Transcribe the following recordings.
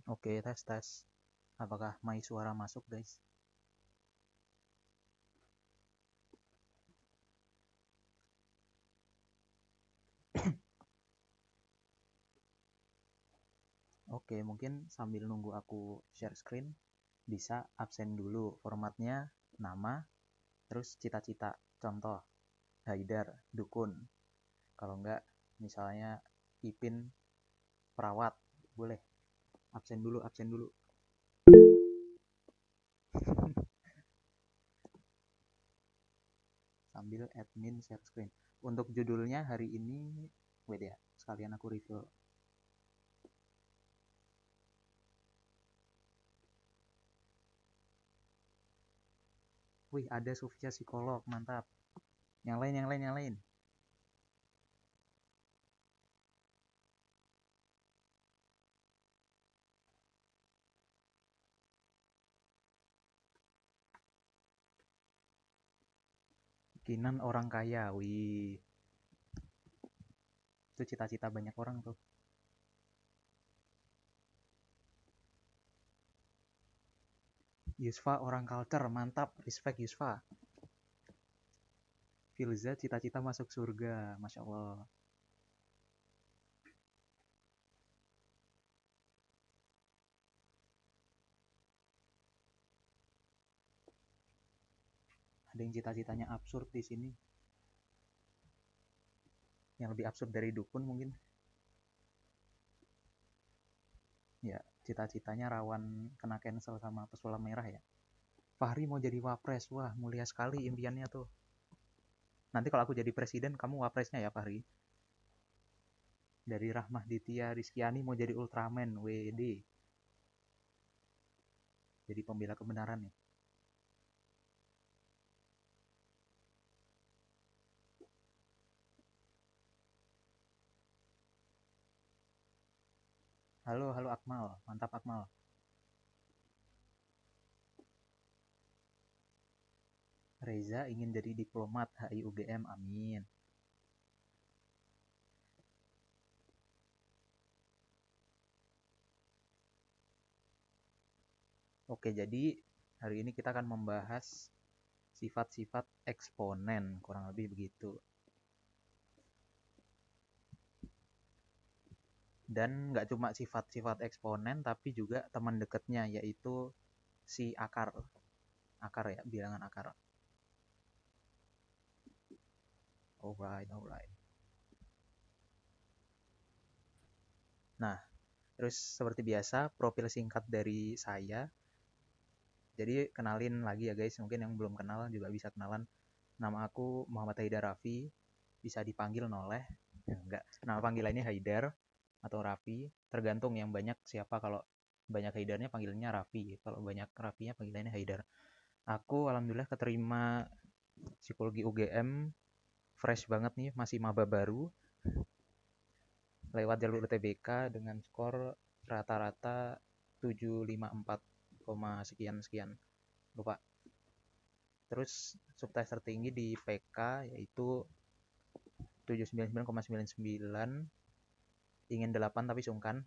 Oke, tes tes. Apakah my suara masuk, guys? Oke, mungkin sambil nunggu aku share screen, bisa absen dulu formatnya nama, terus cita-cita. Contoh, Haidar, dukun. Kalau enggak, misalnya Ipin, perawat. Boleh. Absen dulu, absen dulu. Sambil admin share screen. Untuk judulnya hari ini, wait ya, sekalian aku review. Wih, ada Sofia psikolog, mantap. Yang lain, yang lain, yang lain. Kinan orang kaya, wih. Itu cita-cita banyak orang tuh. Yusfa orang culture, mantap. Respect Yusfa. Filza cita-cita masuk surga, Masya Allah. Ada yang cita-citanya absurd di sini. Yang lebih absurd dari dukun mungkin. Ya, cita-citanya rawan kena cancel sama pesulap merah ya. Fahri mau jadi wapres, wah mulia sekali impiannya tuh. Nanti kalau aku jadi presiden, kamu wapresnya ya Fahri. Dari Rahmah Ditya Rizkyani mau jadi Ultraman, WD. Jadi pembela kebenaran nih. Halo, halo Akmal, mantap Akmal. Reza ingin jadi diplomat HIUGM, amin. Oke, jadi hari ini kita akan membahas sifat-sifat eksponen, kurang lebih begitu. Dan nggak cuma sifat-sifat eksponen, tapi juga teman dekatnya, yaitu si akar. Akar ya, bilangan akar. Alright, alright. Nah, terus seperti biasa, profil singkat dari saya. Jadi kenalin lagi ya guys, mungkin yang belum kenal juga bisa kenalan. Nama aku Muhammad Haidar Raffi, bisa dipanggil Noleh. Enggak, nama panggilannya Haidar atau Raffi, tergantung yang banyak siapa. Kalau banyak Haidarnya panggilannya Raffi, kalau banyak Raffinya panggilannya Haidar. Aku alhamdulillah keterima psikologi UGM, fresh banget nih, masih maba baru, lewat jalur UTBK dengan skor rata-rata 754, sekian sekian, lupa. Terus subtes tertinggi di PK yaitu 799,99, ingin 8 tapi sungkan.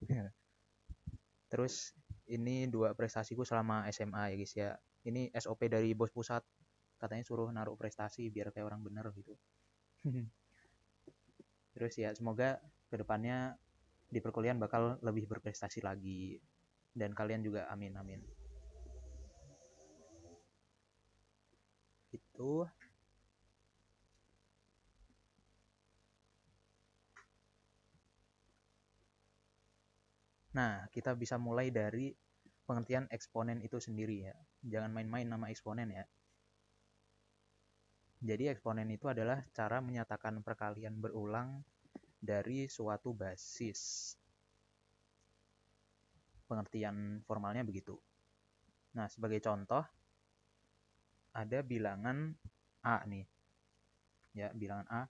Terus ini dua prestasiku selama SMA ya guys ya. Ini SOP dari bos pusat, katanya suruh naruh prestasi biar kayak orang bener gitu. Terus ya semoga kedepannya di perkuliahan bakal lebih berprestasi lagi, dan kalian juga amin amin. Itu. Nah, kita bisa mulai dari pengertian eksponen itu sendiri ya. Jangan main-main nama eksponen ya. Jadi eksponen itu adalah cara menyatakan perkalian berulang dari suatu basis. Pengertian formalnya begitu. Nah, sebagai contoh, ada bilangan A nih. Ya, bilangan A,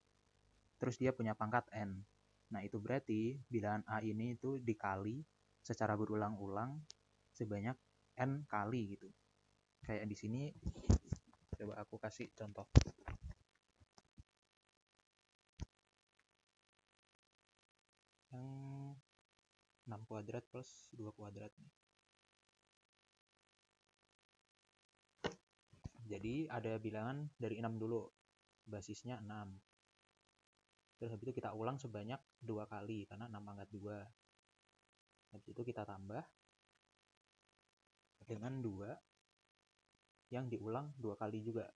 terus dia punya pangkat N. Nah, itu berarti bilangan A ini itu dikali secara berulang-ulang sebanyak N kali gitu. Kayak di sini, coba aku kasih contoh. Yang 6 kuadrat plus 2 kuadrat nih. Jadi ada bilangan dari 6 dulu, basisnya 6. Terus habis itu kita ulang sebanyak 2 kali karena 6 pangkat 2. Habis itu kita tambah dengan 2 yang diulang 2 kali juga.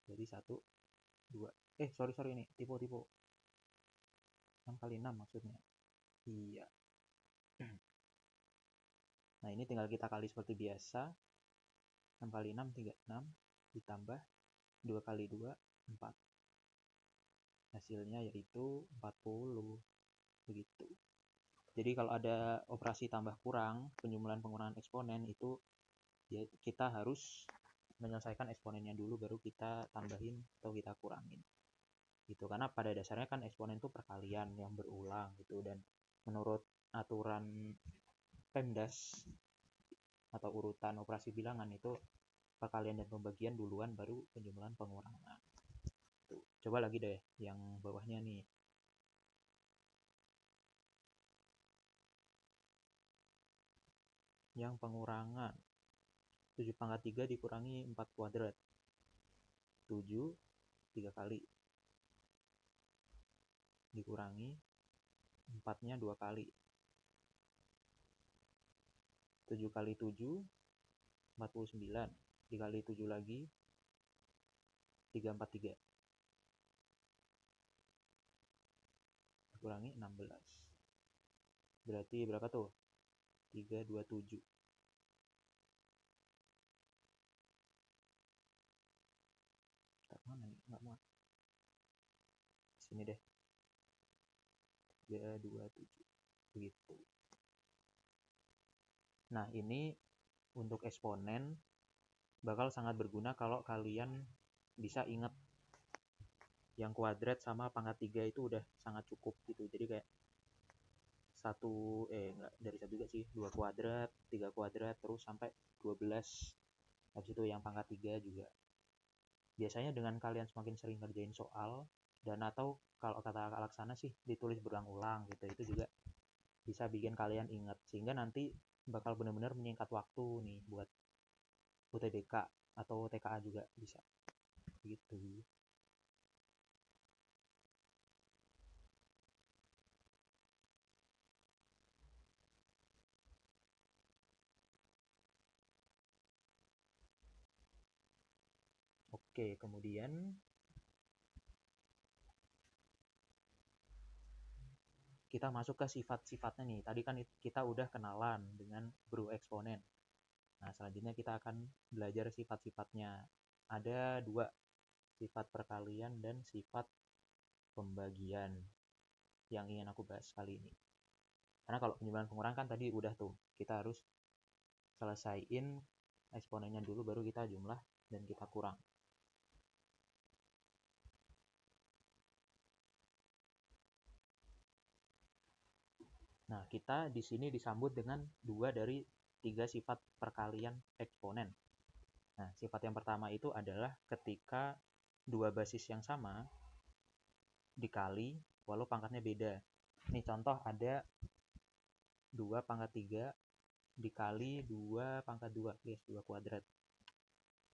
Jadi 1, 2. Sorry ini, tipe. 6 kali 6 maksudnya. Iya. Nah, ini tinggal kita kali seperti biasa. 6 kali 6, 36. Ditambah 2 kali 2, 4. Hasilnya yaitu 40. Begitu. Jadi kalau ada operasi tambah kurang, penjumlahan pengurangan eksponen itu ya kita harus menyelesaikan eksponennya dulu baru kita tambahin atau kita kurangin. Gitu. Karena pada dasarnya kan eksponen itu perkalian yang berulang gitu, dan menurut aturan PEMDAS atau urutan operasi bilangan itu perkalian dan pembagian duluan baru penjumlahan pengurangan. Tuh. Coba lagi deh yang bawahnya nih. Yang pengurangan 7 pangkat 3 dikurangi 4 kuadrat. 7 3 kali dikurangi 4-nya 2 kali. 7 kali 7 49. Dikali 7 lagi 343. Dikurangi 16. Berarti berapa tuh? 327. Mana nih? Nggak muat. Sini deh. 327. Begitu. Nah, ini untuk eksponen bakal sangat berguna kalau kalian bisa ingat yang kuadrat sama pangkat 3 itu udah sangat cukup gitu. Jadi kayak enggak dari satu juga sih, 2 kuadrat, 3 kuadrat, terus sampai 12. Habis itu yang pangkat 3 juga. Biasanya dengan kalian semakin sering ngerjain soal, dan atau kalau kata Kak Laksana sih ditulis berulang-ulang gitu, itu juga bisa bikin kalian ingat, sehingga nanti bakal benar-benar menyingkat waktu nih buat UTBK atau TKA juga bisa gitu. Oke, kemudian kita masuk ke sifat-sifatnya nih. Tadi kan kita udah kenalan dengan bro eksponen. Nah, selanjutnya kita akan belajar sifat-sifatnya. Ada 2, sifat perkalian dan sifat pembagian yang ingin aku bahas kali ini. Karena kalau penjumlahan pengurangan kan tadi udah tuh, kita harus selesaiin eksponennya dulu baru kita jumlah dan kita kurang. Nah, kita di sini disambut dengan 2 dari 3 sifat perkalian eksponen. Nah, sifat yang pertama itu adalah ketika 2 basis yang sama dikali walau pangkatnya beda. Nih contoh ada 2 pangkat 3 dikali 2 pangkat 2, yes, 2 kuadrat.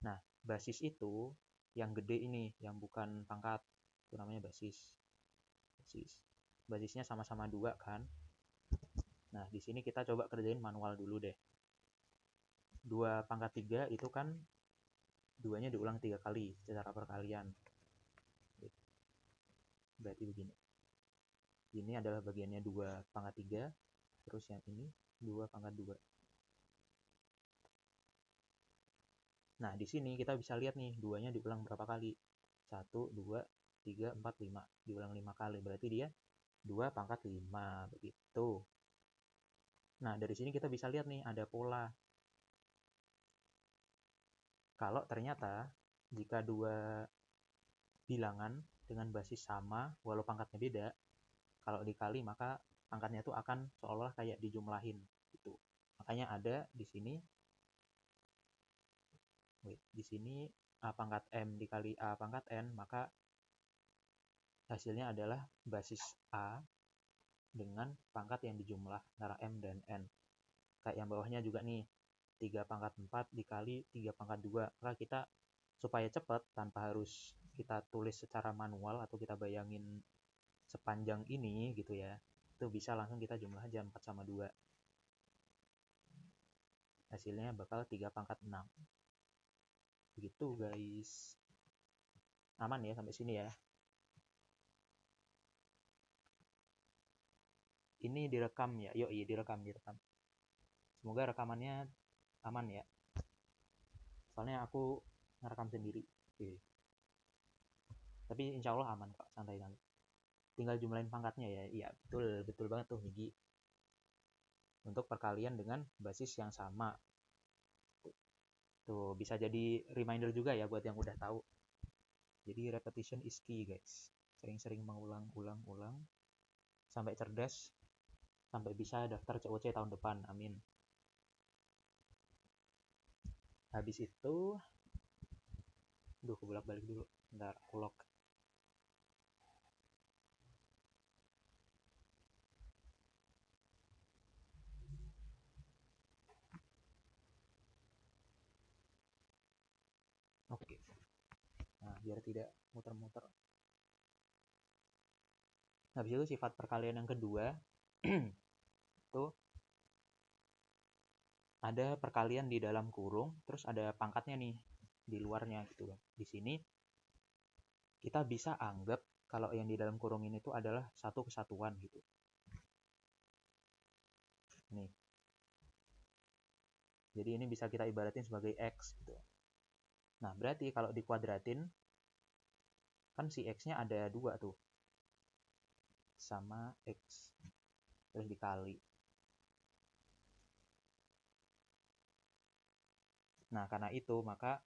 Nah, basis itu yang gede ini, yang bukan pangkat, itu namanya basis. Basisnya sama-sama 2 kan. Nah, di sini kita coba kerjain manual dulu deh. 2 pangkat 3 itu kan 2-nya diulang 3 kali secara perkalian. Berarti begini. Ini adalah bagiannya 2 pangkat 3, terus yang ini 2 pangkat 2. Nah, di sini kita bisa lihat nih, 2-nya diulang berapa kali? 1, 2, 3, 4, 5. Diulang 5 kali, berarti dia 2 pangkat 5, begitu. Nah, dari sini kita bisa lihat nih, ada pola. Kalau ternyata jika 2 bilangan dengan basis sama, walau pangkatnya beda, kalau dikali maka pangkatnya itu akan seolah kayak dijumlahin gitu. Makanya ada di sini A pangkat M dikali A pangkat N, maka hasilnya adalah basis A dengan pangkat yang dijumlah antara M dan N. Kayak yang bawahnya juga nih, 3 pangkat 4 dikali 3 pangkat 2. Maka kita supaya cepat tanpa harus kita tulis secara manual atau kita bayangin sepanjang ini gitu ya, itu bisa langsung kita jumlah aja 4 sama 2. Hasilnya bakal 3 pangkat 6. Begitu guys. Aman ya sampai sini ya. Ini direkam ya. Yoi, direkam. Semoga rekamannya aman ya. Soalnya aku ngerekam sendiri. Oke. Tapi insya Allah aman kok, santai. Tinggal jumlahin pangkatnya ya. Iya, betul banget tuh Migi. Untuk perkalian dengan basis yang sama. Tuh, bisa jadi reminder juga ya buat yang udah tahu. Jadi repetition is key guys. Sering-sering mengulang-ulang sampai cerdas, sampai bisa daftar COC tahun depan. Amin. Habis itu, aku bolak-balik dulu. Bentar, aku lock. Oke. Nah, biar tidak muter-muter. Habis itu sifat perkalian yang kedua, itu ada perkalian di dalam kurung, terus ada pangkatnya nih di luarnya gitu kan. Di sini kita bisa anggap kalau yang di dalam kurung ini tuh adalah satu kesatuan gitu. Nih. Jadi ini bisa kita ibaratin sebagai X gitu. Nah, berarti kalau dikuadratin, kan si X-nya ada 2 tuh. Sama X. Terus dikali. Nah, karena itu, maka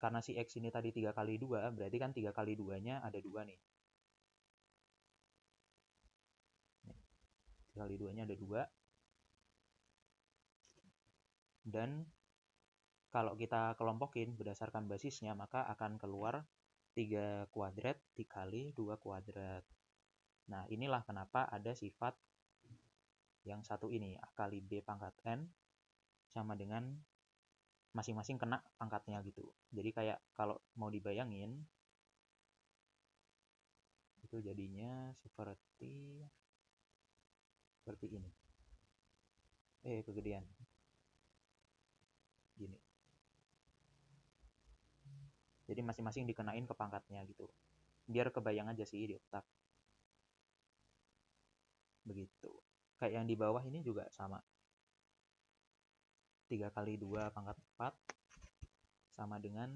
karena si X ini tadi 3 kali 2, berarti kan 3 kali 2-nya ada 2 nih. 3 kali 2-nya ada 2. Dan kalau kita kelompokin berdasarkan basisnya, maka akan keluar 3 kuadrat dikali 2 kuadrat. Nah, inilah kenapa ada sifat yang satu ini, A kali B pangkat N, sama dengan masing-masing kena pangkatnya gitu. Jadi kayak kalau mau dibayangin, itu jadinya seperti ini. Kegedean. Gini. Jadi masing-masing dikenain ke pangkatnya gitu. Biar kebayang aja sih di otak. Begitu. Kayak yang di bawah ini juga sama. 3 kali 2 pangkat 4 sama dengan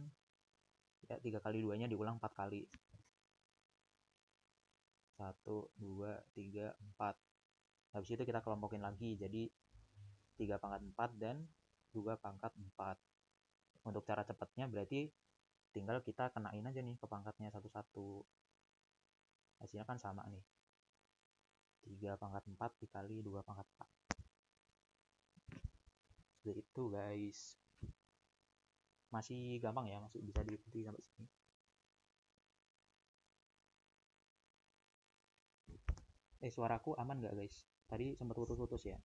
ya 3 kali 2-nya diulang 4 kali. 1, 2, 3, 4. Habis itu kita kelompokin lagi jadi 3 pangkat 4 dan 2 pangkat 4. Untuk cara cepatnya berarti tinggal kita kenain aja nih ke pangkatnya satu-satu. Hasilnya kan sama nih. 3 pangkat 4 dikali 2 pangkat 4. Seperti itu guys. Masih gampang ya, masih bisa diikuti sampai sini. Suaraku aman nggak guys? Tadi sempat putus-putus ya.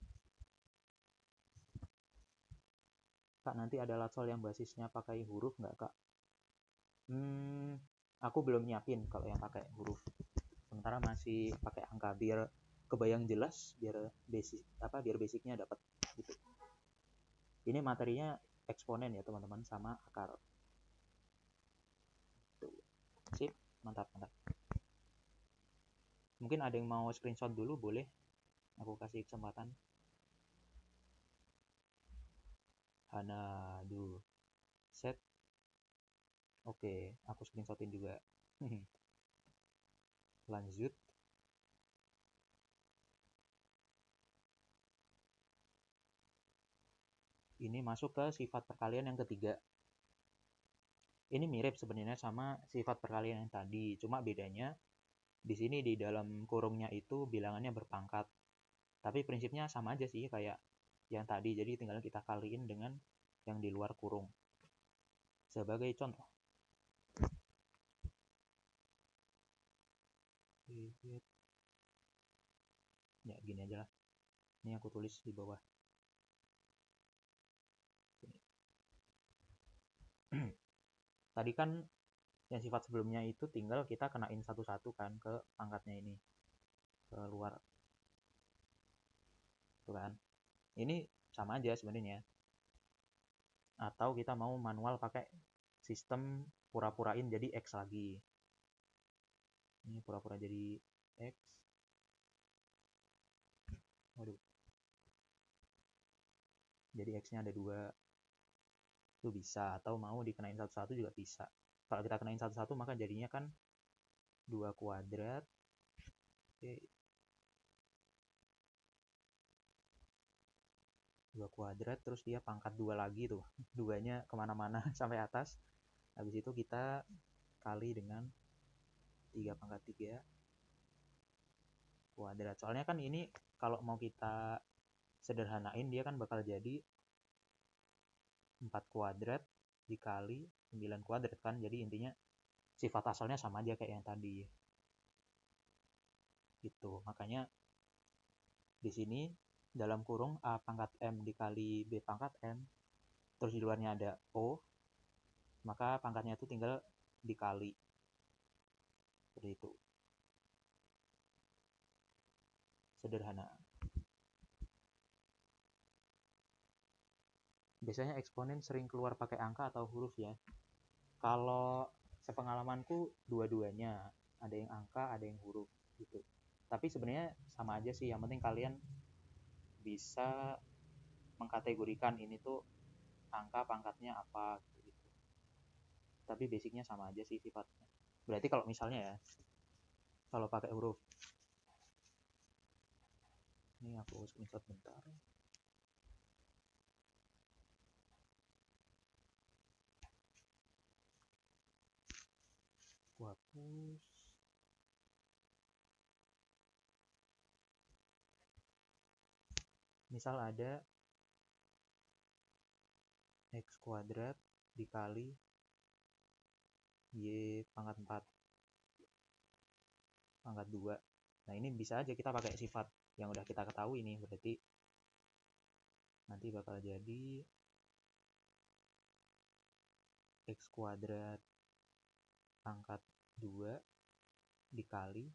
Kak, nanti ada latsol yang basisnya pakai huruf nggak kak? Aku belum nyiapin kalau yang pakai huruf. Sementara masih pakai angka biar kebayang jelas, biar basicnya dapat gitu. Ini materinya eksponen ya teman-teman sama akar. Tuh. Sip, mantap. Mungkin ada yang mau screenshot dulu, boleh? Aku kasih kesempatan. Hana, set. Oke, aku screenshotin juga. Lanjut. Ini masuk ke sifat perkalian yang ketiga. Ini mirip sebenarnya sama sifat perkalian yang tadi, cuma bedanya di sini di dalam kurungnya itu bilangannya berpangkat. Tapi prinsipnya sama aja sih kayak yang tadi, jadi tinggal kita kaliin dengan yang di luar kurung. Sebagai contoh. Ya gini aja lah, ini aku tulis di bawah. Tadi kan yang sifat sebelumnya itu tinggal kita kenain satu-satu kan ke pangkatnya ini, ke luar tuh kan. Ini sama aja sebenarnya, atau kita mau manual pakai sistem pura-purain jadi X lagi. Ini pura-pura jadi X. Waduh, jadi X-nya ada 2, itu bisa. Atau mau dikenain satu-satu juga bisa. Kalau kita kenain satu-satu maka jadinya kan 2 kuadrat. Oke. 2 kuadrat, terus dia pangkat 2 lagi tuh. 2-nya kemana-mana sampai atas. Habis itu kita kali dengan 3 pangkat 3 kuadrat. Soalnya kan ini kalau mau kita sederhanain dia kan bakal jadi 4 kuadrat dikali 9 kuadrat kan. Jadi intinya sifat asalnya sama aja kayak yang tadi. Gitu. Makanya di sini dalam kurung A pangkat M dikali B pangkat M, terus di luarnya ada O, maka pangkatnya itu tinggal dikali. Seperti itu. Sederhana. Biasanya eksponen sering keluar pakai angka atau huruf ya. Kalau sepengalamanku dua-duanya, ada yang angka, ada yang huruf gitu. Tapi sebenarnya sama aja sih, yang penting kalian bisa mengkategorikan ini tuh angka pangkatnya apa gitu. Tapi basicnya sama aja sih sifatnya. Berarti kalau misalnya ya, kalau pakai huruf, ini aku screenshot bentar. Aku hapus. Misal ada X kuadrat dikali Y pangkat 4 pangkat 2. Nah ini bisa aja kita pakai sifat yang udah kita ketahui nih. Berarti nanti bakal jadi X kuadrat pangkat 2 dikali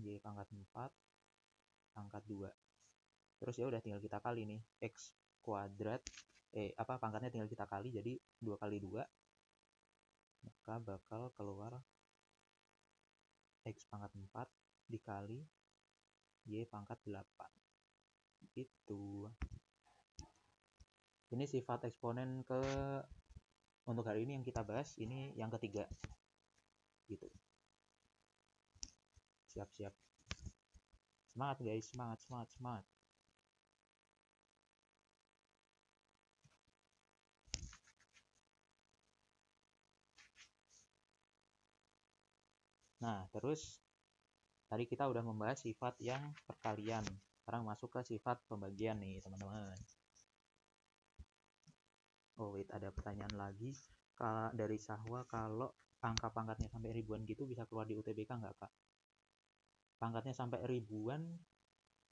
Y pangkat 4 pangkat 2. Terus ya udah tinggal kita kali nih. X kuadrat pangkatnya tinggal kita kali, jadi 2 kali 2, maka bakal keluar X pangkat 4 dikali Y pangkat 8. Itu. Ini sifat eksponen untuk hari ini yang kita bahas, ini yang ketiga. Gitu. Siap-siap. Semangat guys, semangat, semangat, semangat. Nah, terus tadi kita udah membahas sifat yang perkalian. Sekarang masuk ke sifat pembagian nih, teman-teman. Oh wait, ada pertanyaan lagi dari Sahwa, kalau angka pangkatnya sampai ribuan gitu bisa keluar di UTBK nggak kak? Pangkatnya sampai ribuan,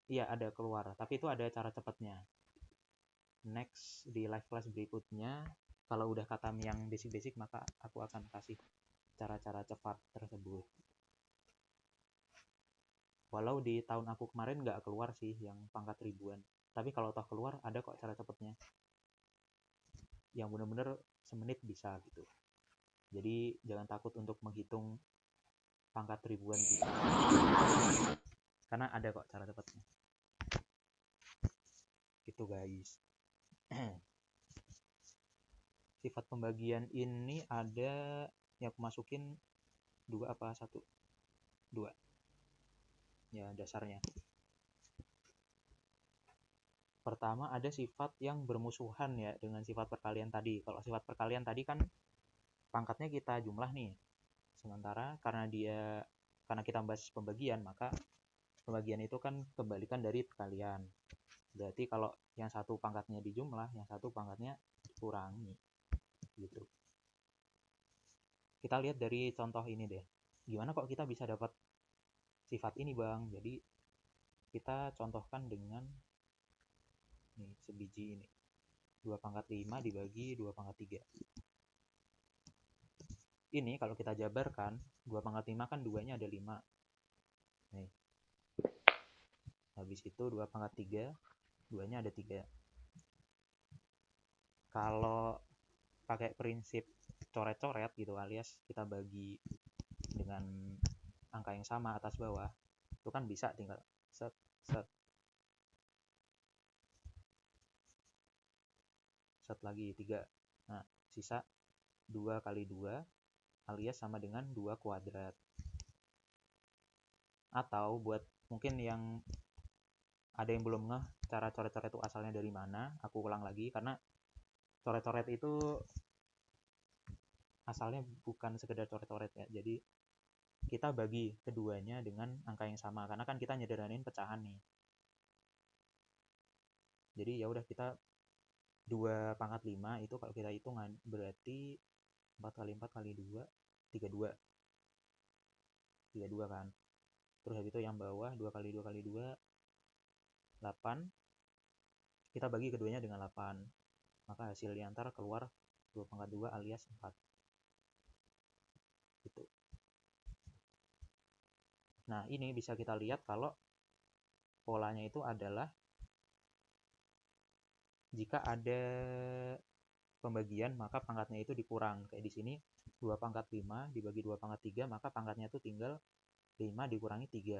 iya ada keluar, tapi itu ada cara cepatnya. Next di live class berikutnya, kalau udah katam yang basic-basic, maka aku akan kasih cara-cara cepat tersebut. Walau di tahun aku kemarin nggak keluar sih yang pangkat ribuan, tapi kalau toh keluar ada kok cara cepatnya. Yang bener-bener semenit bisa gitu. Jadi jangan takut untuk menghitung pangkat ribuan gitu. Karena ada kok cara cepatnya. Gitu guys. Sifat pembagian ini ada yang aku masukin 2 apa 1? 2. Ya dasarnya. Pertama ada sifat yang bermusuhan ya dengan sifat perkalian tadi. Kalau sifat perkalian tadi kan pangkatnya kita jumlah nih. Sementara karena kita bahas pembagian, maka pembagian itu kan kebalikan dari perkalian. Berarti kalau yang satu pangkatnya dijumlah, yang satu pangkatnya dikurangi. Gitu. Kita lihat dari contoh ini deh. Gimana kok kita bisa dapat sifat ini bang? Jadi kita contohkan dengan nih, sebiji ini 2 pangkat 5 dibagi 2 pangkat 3. Ini kalau kita jabarkan 2 pangkat 5 kan 2-nya ada 5. Nih. Habis itu 2 pangkat 3, 2-nya ada 3. Kalau pakai prinsip coret-coret gitu, alias kita bagi dengan angka yang sama atas bawah, itu kan bisa tinggal set lagi 3. Nah, sisa 2 kali 2 alias sama dengan 2 kuadrat. Atau buat mungkin yang ada yang belum ngeh cara coret-coret itu asalnya dari mana, aku ulang lagi karena coret-coret itu asalnya bukan sekedar coret-coret ya. Jadi kita bagi keduanya dengan angka yang sama karena kan kita nyederhanain pecahan nih. Jadi ya udah kita 2 pangkat 5 itu kalau kita hitung berarti 4 kali 4 kali 2 32 kan. Terus habis itu yang bawah 2 kali 2 kali 2 8. Kita bagi keduanya dengan 8. Maka hasilnya antar keluar 2 pangkat 2 alias 4. Gitu. Nah, ini bisa kita lihat kalau polanya itu adalah jika ada pembagian maka pangkatnya itu dikurang. Kayak di sini 2 pangkat 5 dibagi 2 pangkat 3, maka pangkatnya itu tinggal 5 dikurangi 3.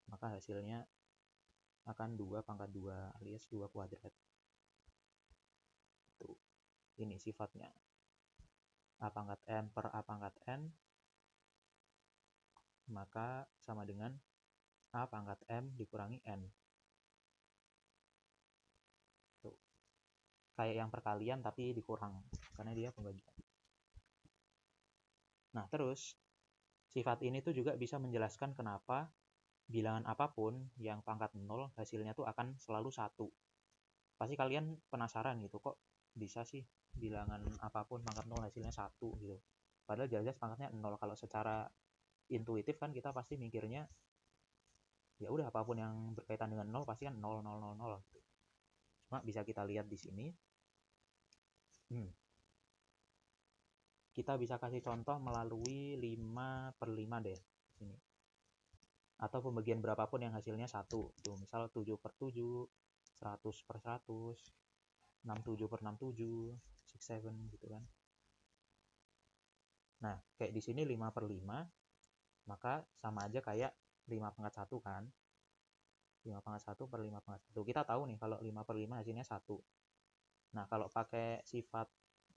Maka hasilnya akan 2 pangkat 2 alias 2 kuadrat. Tuh. Ini sifatnya. A pangkat n per A pangkat n maka sama dengan A pangkat m dikurangi n. Tuh. Kayak yang perkalian tapi dikurang karena dia pembagian. Nah, terus sifat ini tuh juga bisa menjelaskan kenapa bilangan apapun yang pangkat 0 hasilnya tuh akan selalu 1. Pasti kalian penasaran gitu, kok bisa sih bilangan apapun pangkat 0 hasilnya 1 gitu. Padahal jelas-jelas pangkatnya 0. Kalau secara intuitif kan kita pasti mikirnya ya udah apapun yang berkaitan dengan 0 pasti kan 0 0 0 0 gitu. Cuma bisa kita lihat di sini. Kita bisa kasih contoh melalui 5 per 5 deh sini. Atau pembagian berapapun yang hasilnya 1. Tuh, misal 7 per 7, 100 per 100, 67 per 67, 67 gitu kan. Nah, kayak di sini 5 per 5, maka sama aja kayak 5 pangkat 1 kan. 5 pangkat 1 per 5 pangkat 1. Kita tahu nih kalau 5 per 5 hasilnya 1. Nah, kalau pakai sifat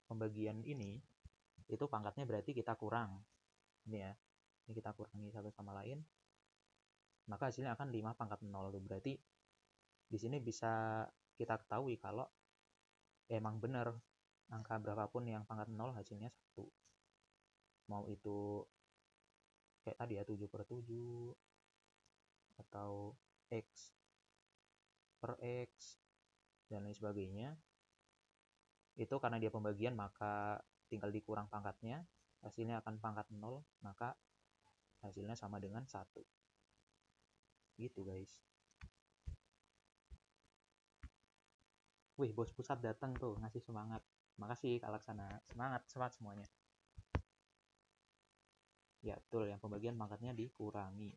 pembagian ini, itu pangkatnya berarti kita kurang. Ini ya, ini kita kurangi satu sama lain. Maka hasilnya akan 5 pangkat 0. Berarti di sini bisa kita ketahui kalau emang benar angka berapapun yang pangkat 0 hasilnya 1. Mau itu kayak tadi ya 7 per 7 atau X per X dan lain sebagainya. Itu karena dia pembagian maka tinggal dikurang pangkatnya, hasilnya akan pangkat 0, maka hasilnya sama dengan 1. Gitu guys. Wih, bos pusat datang tuh ngasih semangat. Makasih Kak Laksana. Semangat semuanya. Ya betul, yang pembagian pangkatnya dikurangi.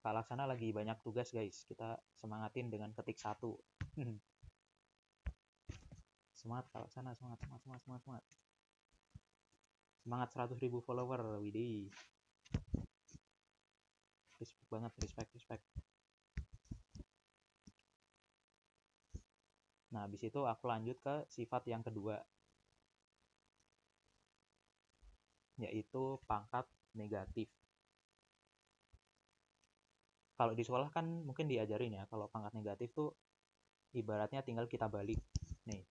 Kak Laksana lagi banyak tugas guys. Kita semangatin dengan ketik 1. Semangat Kak Laksana, semangat. Semangat 100.000 follower, widih. Respect banget, respect. Nah, habis itu aku lanjut ke sifat yang kedua, yaitu pangkat negatif. Kalau di sekolah kan mungkin diajarin ya, kalau pangkat negatif tuh ibaratnya tinggal kita balik. Nih,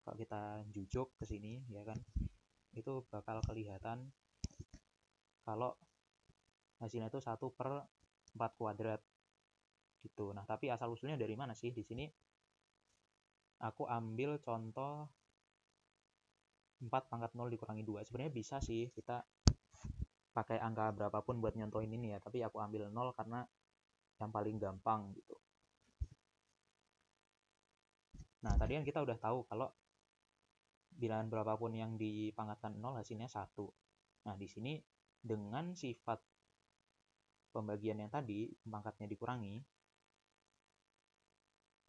kalau kita jujuk ke sini, ya kan, itu bakal kelihatan kalau hasilnya itu 1 per 4 kuadrat. Gitu. Nah, tapi asal usulnya dari mana sih? Di sini aku ambil contoh 4 pangkat 0 dikurangi 2. Sebenarnya bisa sih kita pakai angka berapapun buat nyontohin ini ya, tapi aku ambil 0 karena yang paling gampang gitu. Nah, tadi kan kita udah tahu kalau bilangan berapapun yang dipangkatkan 0 hasilnya 1. Nah, di sini dengan sifat pembagian yang tadi, pangkatnya dikurangi,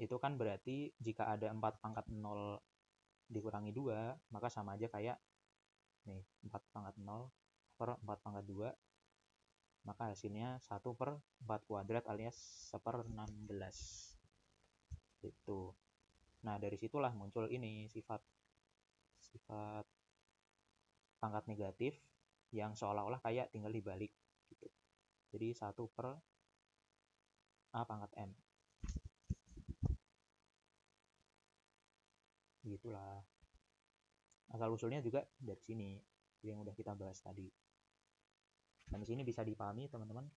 itu kan berarti jika ada 4 pangkat 0 dikurangi 2, maka sama aja kayak nih, 4 pangkat 0 per 4 pangkat 2, maka hasilnya 1 per 4 kuadrat alias 1/16. Gitu. Nah, dari situlah muncul ini sifat pangkat negatif yang seolah-olah kayak tinggal dibalik gitu. Jadi 1 per A pangkat M. Begitulah. Asal usulnya juga dari sini yang udah kita bahas tadi. Dan di sini bisa dipahami teman-teman.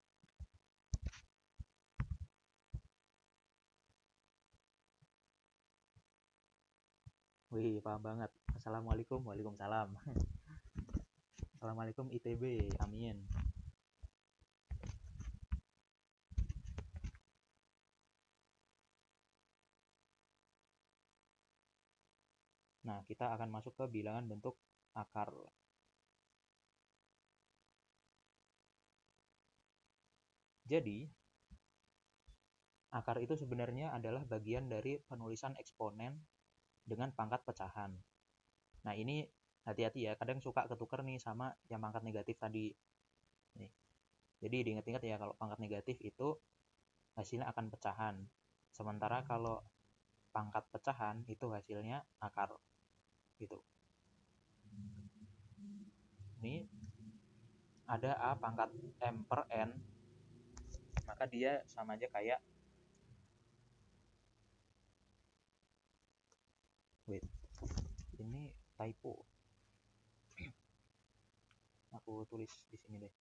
Wih, paham banget. Assalamualaikum, waalaikumsalam. Assalamualaikum ITB, amin. Nah, kita akan masuk ke bilangan bentuk akar. Jadi, akar itu sebenarnya adalah bagian dari penulisan eksponen dengan pangkat pecahan. Nah, ini hati-hati ya, kadang suka ketukar nih sama yang pangkat negatif tadi. Nih. Jadi diingat-ingat ya, kalau pangkat negatif itu hasilnya akan pecahan. Sementara kalau pangkat pecahan itu hasilnya akar. Gitu. Ini ada A pangkat M per N, maka dia sama aja kayak ini typo. Aku tulis di sini deh.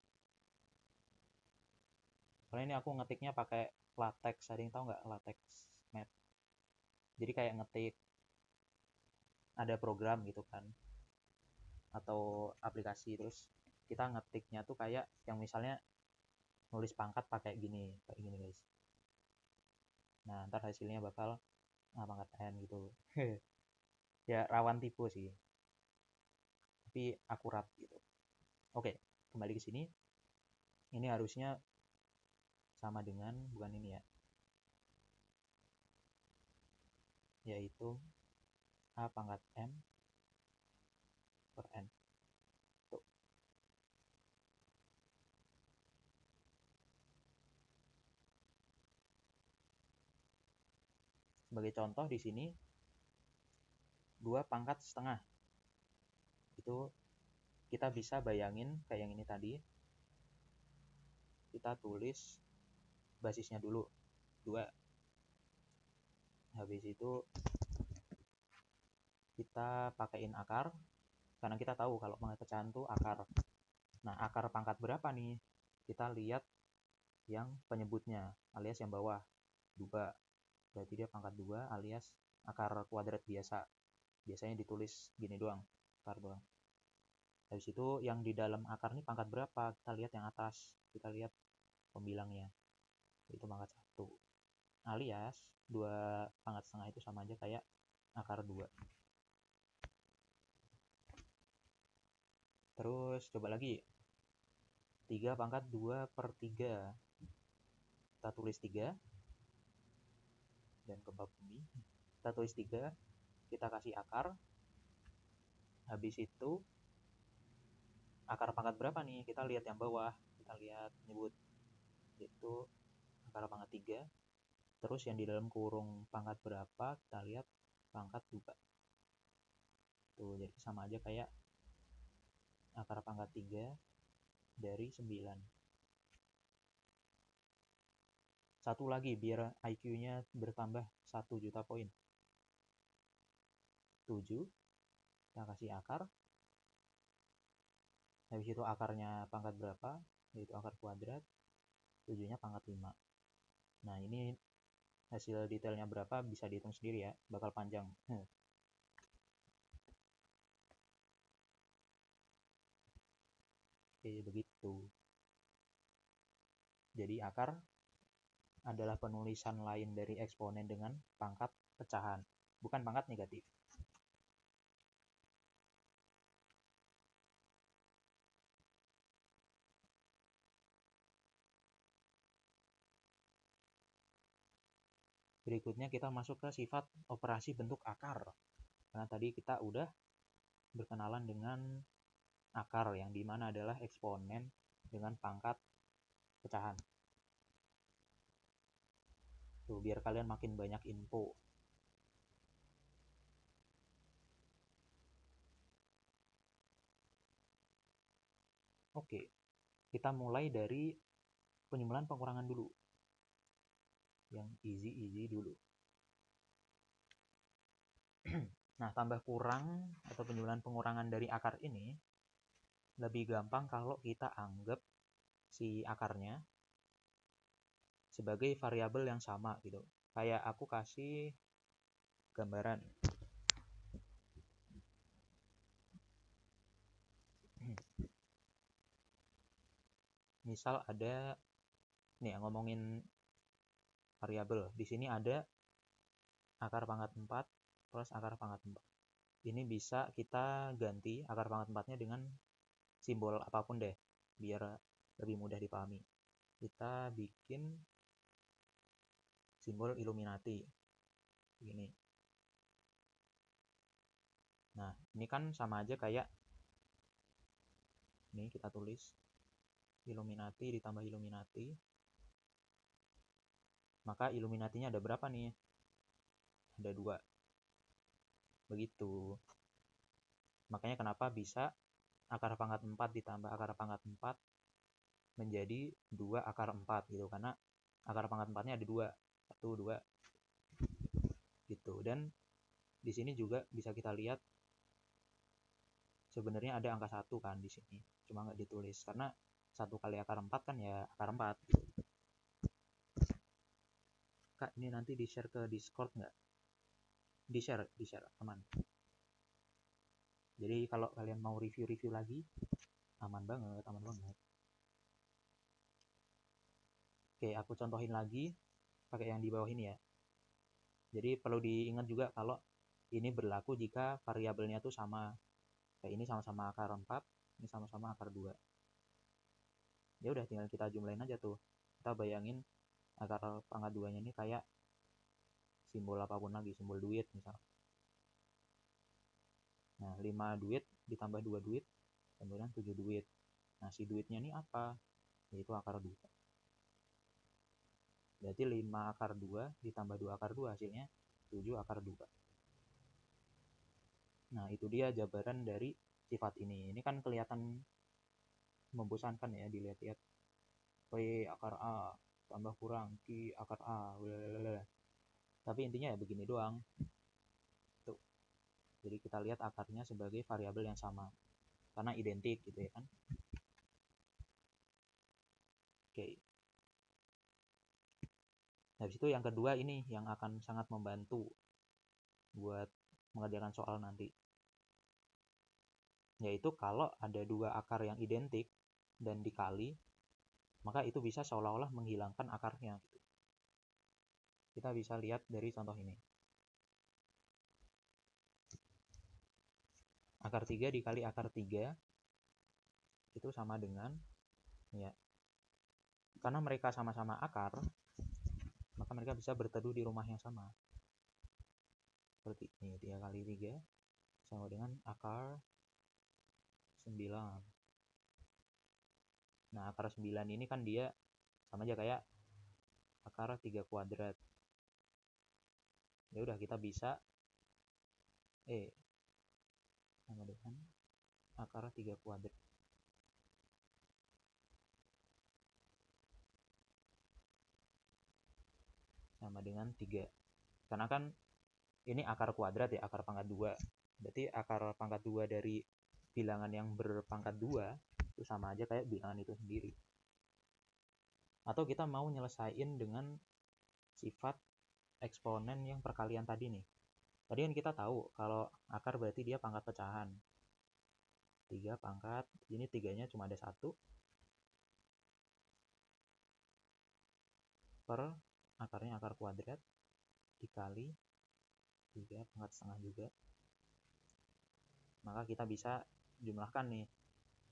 Soalnya ini aku ngetiknya pakai latex. Ada yang tahu nggak latex mat? Jadi kayak ngetik ada program gitu kan, atau aplikasi, terus kita ngetiknya tuh kayak yang misalnya nulis pangkat pakai gini guys. Nah, ntar hasilnya bakal pangkat N gitu. Ya rawan tipu sih, tapi akurat gitu. Oke, kembali ke sini. Ini harusnya sama dengan, bukan ini ya, yaitu A pangkat M per N. Tuh. Sebagai contoh di sini 2 pangkat setengah. Itu kita bisa bayangin kayak yang ini tadi. Kita tulis basisnya dulu 2. Habis itu kita pakaiin akar, karena kita tahu kalau pangkat pecahan tuh akar. Nah, akar pangkat berapa nih? Kita lihat yang penyebutnya alias yang bawah 2. Berarti dia pangkat 2 alias akar kuadrat biasa. Biasanya ditulis gini doang, akar doang. Habis itu yang di dalam akar ini pangkat berapa? Kita lihat yang atas. Kita lihat pembilangnya. Itu pangkat 1. Alias 2 pangkat setengah itu sama aja kayak akar 2. Terus coba lagi. 3 pangkat 2 per 3. Kita tulis 3. Dan gempa bumi. Kita tulis 3. Kita kasih akar. Habis itu akar pangkat berapa nih? Kita lihat yang bawah. Kita lihat nyebut. Itu akar pangkat 3. Terus yang di dalam kurung pangkat berapa? Kita lihat pangkat 2. Tuh, jadi sama aja kayak akar pangkat 3 dari 9. Satu lagi biar IQ-nya bertambah 1 juta poin. 7. Kita kasih akar. Habis itu akarnya pangkat berapa? Yaitu akar kuadrat. 7-nya pangkat 5. Nah, ini hasil detailnya berapa bisa dihitung sendiri ya. Bakal panjang. Oke, begitu. Jadi akar adalah penulisan lain dari eksponen dengan pangkat pecahan, bukan pangkat negatif. Berikutnya kita masuk ke sifat operasi bentuk akar. Karena tadi kita udah berkenalan dengan akar yang dimana adalah eksponen dengan pangkat pecahan. Tuh, biar kalian makin banyak info. Oke, kita mulai dari penjumlahan pengurangan dulu. Yang easy dulu. Nah, tambah kurang atau penjumlahan pengurangan dari akar ini lebih gampang kalau kita anggap si akarnya sebagai variabel yang sama gitu. Kayak aku kasih gambaran. Misal ada nih ngomongin variabel. Di sini ada akar pangkat 4 plus akar pangkat 4. Ini bisa kita ganti akar pangkat 4-nya dengan simbol apapun deh, biar lebih mudah dipahami. Kita bikin simbol Illuminati. Begini. Nah, ini kan sama aja kayak ini kita tulis Illuminati ditambah Illuminati. Maka Illuminatinya ada berapa nih? Ada 2. Begitu. Makanya kenapa bisa akar pangkat 4 ditambah akar pangkat 4 menjadi 2 akar 4 gitu. Karena akar pangkat 4-nya ada 2. 1, 2. Gitu. Dan di sini juga bisa kita lihat sebenarnya ada angka 1 kan di sini. Cuma nggak ditulis. Karena 1 kali akar 4 kan ya akar 4. Gitu. Kak, ini nanti di-share ke Discord nggak? Di-share, aman. Jadi kalau kalian mau review lagi, aman banget. Oke, aku contohin lagi pakai yang di bawah ini ya. Jadi perlu diingat juga kalau ini berlaku jika variabelnya tuh sama. Kayak ini sama-sama akar 4, ini sama-sama akar 2. Ya udah tinggal kita jumlahin aja tuh. Kita bayangin akar pangkat 2-nya ini kayak simbol apapun lagi, simbol duit misal. Nah, 5 duit ditambah 2 duit, kemudian 7 duit. Nah, si duitnya ini apa? Yaitu akar 2. Berarti 5 akar 2 ditambah 2 akar 2 hasilnya 7 akar 2. Nah, itu dia jabaran dari sifat ini. Ini kan kelihatan membosankan ya dilihat-lihat. P akar A tambah kurang Q akar A. Blablabla. Tapi intinya ya begini doang. Tuh. Jadi kita lihat akarnya sebagai variabel yang sama. Karena identik gitu ya kan. Oke. Habis itu yang kedua ini yang akan sangat membantu buat mengerjakan soal nanti. Yaitu kalau ada 2 akar yang identik dan dikali, maka itu bisa seolah-olah menghilangkan akarnya. Gitu. Kita bisa lihat dari contoh ini. Akar 3 dikali akar 3 itu sama dengan ya. Karena mereka sama-sama akar, maka mereka bisa berteduh di rumah yang sama. Seperti ini, 3 kali 3 sama dengan akar 9. Nah, akar 9 ini kan dia sama aja kayak akar 3 kuadrat. Ya udah kita bisa sama dengan akar 3 kuadrat. Sama dengan 3. Karena kan ini akar kuadrat ya, akar pangkat 2. Berarti akar pangkat 2 dari bilangan yang berpangkat 2 itu sama aja kayak bilangan itu sendiri. Atau kita mau nyelesain dengan sifat eksponen yang perkalian tadi nih. Tadi kan kita tahu kalau akar berarti dia pangkat pecahan. 3 pangkat, ini 3-nya cuma ada 1. per akarnya akar kuadrat dikali 3 pangkat setengah juga. Maka kita bisa jumlahkan nih,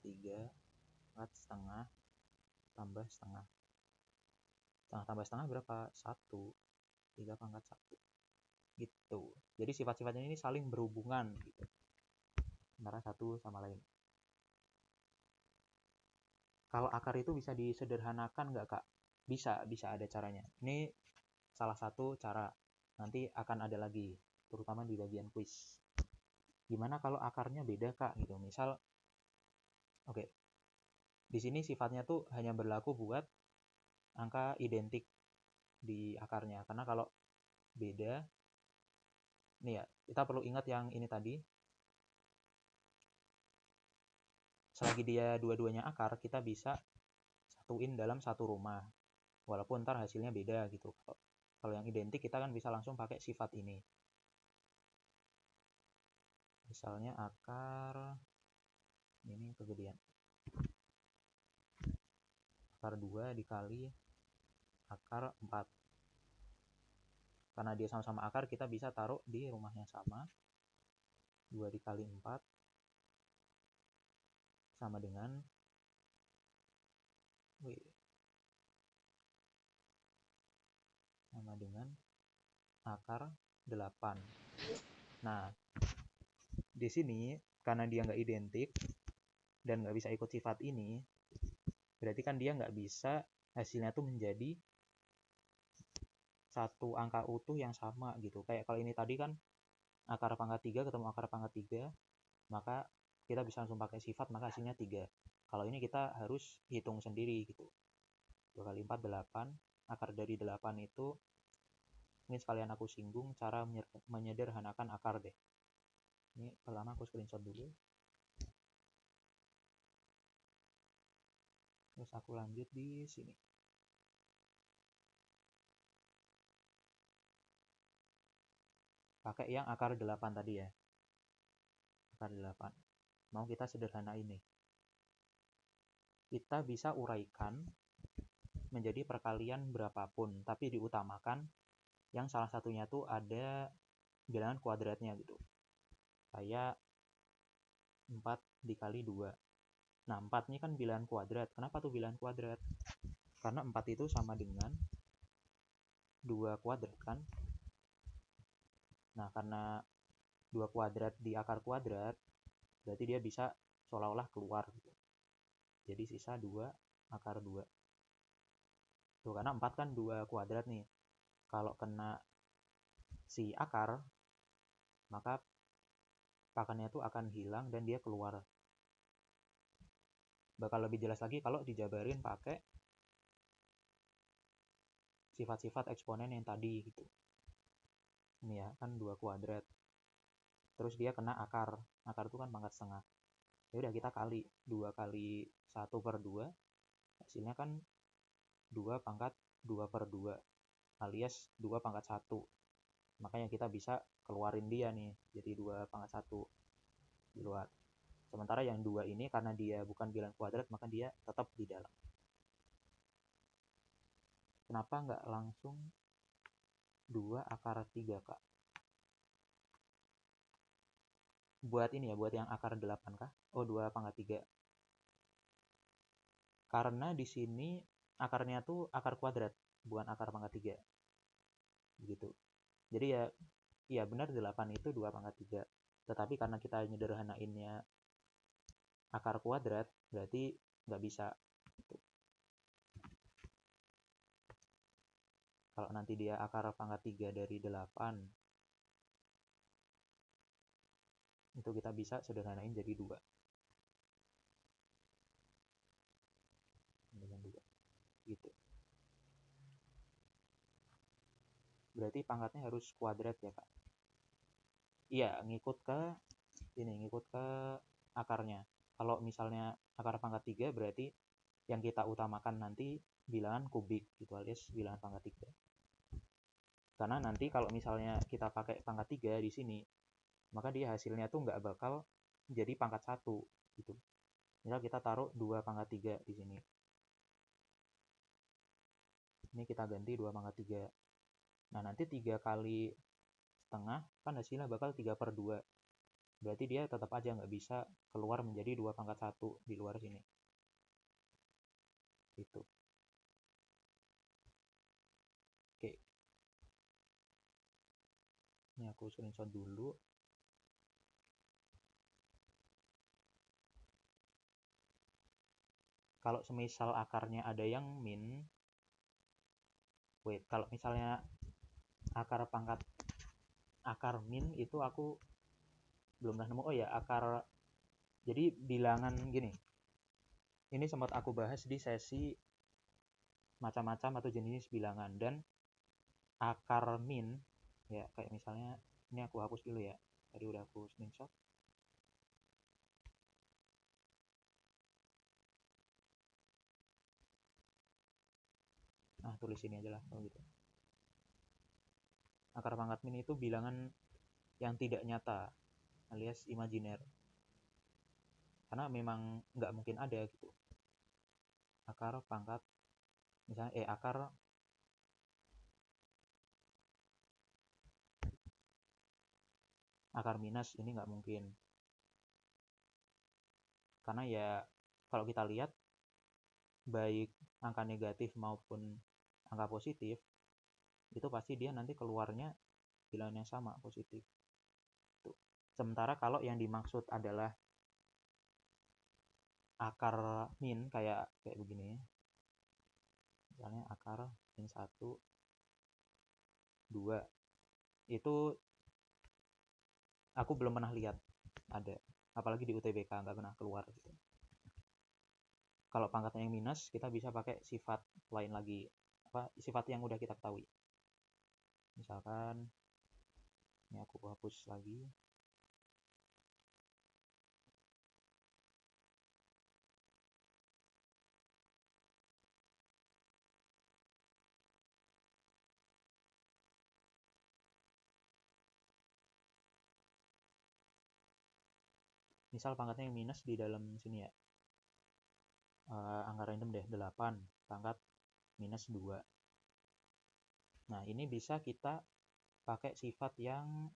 3 pangkat setengah tambah setengah. Setengah tambah setengah berapa? 1. 3 pangkat 1. Gitu. Jadi sifat-sifatnya ini saling berhubungan gitu, antara satu sama lain. Kalau akar itu bisa disederhanakan nggak, Kak? Bisa ada caranya. Ini salah satu cara. Nanti akan ada lagi, terutama di bagian kuis. Gimana kalau akarnya beda, Kak? Gitu. Misal, oke, di sini sifatnya tuh hanya berlaku buat angka identik di akarnya. Karena kalau beda, nih ya, kita perlu ingat yang ini tadi. Selagi dia dua-duanya akar, kita bisa satuin dalam satu rumah. Walaupun ntar hasilnya beda gitu. Kalau yang identik kita kan bisa langsung pakai sifat ini. Misalnya akar, ini kegedean. Akar 2 dikali akar 4. Karena dia sama-sama akar, kita bisa taruh di rumah yang sama. 2 dikali 4 sama dengan akar 8. Nah, di sini karena dia nggak identik dan nggak bisa ikut sifat ini, berarti kan dia nggak bisa hasilnya tuh menjadi satu angka utuh yang sama gitu. Kayak kalau ini tadi kan akar pangkat 3 ketemu akar pangkat 3, maka kita bisa langsung pakai sifat, maka hasilnya 3. Kalau ini kita harus hitung sendiri gitu. 2 kali 4, 8. Akar dari 8 itu, ini sekalian aku singgung cara menyederhanakan akar deh. Ini pertama aku screenshot dulu. Terus aku lanjut di sini. Pakai yang akar 8 tadi ya. Akar 8. Mau kita sederhanain nih. Kita bisa uraikan menjadi perkalian berapapun, tapi diutamakan yang salah satunya tuh ada bilangan kuadratnya gitu. Kayak 4 dikali 2. Nah, 4 ini kan bilangan kuadrat. Kenapa tuh bilangan kuadrat? Karena 4 itu sama dengan 2 kuadrat kan. Nah, karena 2 kuadrat di akar kuadrat, berarti dia bisa seolah-olah keluar gitu. Jadi sisa 2 akar 2. Tuh, karena 4 kan 2 kuadrat nih. Kalau kena si akar, maka pakannya tuh akan hilang dan dia keluar. Bakal lebih jelas lagi kalau dijabarin pakai sifat-sifat eksponen yang tadi gitu. Ini ya, kan 2 kuadrat. Terus dia kena akar. Akar itu kan pangkat setengah. Ya udah kita kali 2 kali 1 per 2. Hasilnya kan 2 pangkat 2 per 2 alias 2 pangkat 1. Makanya kita bisa keluarin dia nih jadi 2 pangkat 1 di luar. Sementara yang 2 ini karena dia bukan bilangan kuadrat, maka dia tetap di dalam. Kenapa nggak langsung 2 akar 3, Kak? Buat ini ya, buat yang akar 8 kah? Oh, 2 pangkat 3. Karena di sini akarnya tuh akar kuadrat, bukan akar pangkat 3. Begitu. Jadi ya benar 8 itu 2 pangkat 3. Tetapi karena kita nyederhanainnya akar kuadrat, berarti nggak bisa. Gitu. Kalau nanti dia akar pangkat 3 dari 8, itu kita bisa sederhanain jadi 2. Dengan 2. Gitu. Berarti pangkatnya harus kuadrat ya, Kak? Iya, ngikut ke akarnya. Kalau misalnya akar pangkat 3 berarti yang kita utamakan nanti bilangan kubik gitu alias bilangan pangkat 3. Karena nanti kalau misalnya kita pakai pangkat 3 di sini, maka dia hasilnya tuh nggak bakal jadi pangkat 1 gitu. Misal kita taruh 2 pangkat 3 di sini. Ini kita ganti 2 pangkat 3. Nah, nanti 3 kali setengah kan hasilnya bakal 3/2. Berarti dia tetap aja nggak bisa keluar menjadi 2 pangkat 1 di luar sini. Gitu. Oke. Ini aku screenshot dulu. Kalau semisal akarnya ada yang min, kalau misalnya akar min itu aku belum pernah nemu. Oh ya, jadi bilangan gini. Ini sempat aku bahas di sesi macam-macam atau jenis bilangan, dan akar min ya kayak misalnya ini aku hapus dulu ya. Tadi udah aku screenshot. Nah, tulis ini aja lah kalau gitu. Akar pangkat min itu bilangan yang tidak nyata alias imajiner. Karena memang nggak mungkin ada gitu. Akar pangkat misalnya akar minus ini nggak mungkin. Karena ya kalau kita lihat baik angka negatif maupun angka positif itu pasti dia nanti keluarnya bilangan yang sama, positif. Tuh. Sementara kalau yang dimaksud adalah akar min kayak begini, misalnya akar min 1 2 itu aku belum pernah lihat ada, apalagi di UTBK nggak pernah keluar gitu. Kalau pangkatnya yang minus kita bisa pakai sifat lain lagi, sifat yang udah kita ketahui. Misalkan ini aku hapus lagi. Misal pangkatnya yang minus di dalam sini ya, angka random deh, 8 pangkat minus 2. Nah, ini bisa kita pakai sifat yang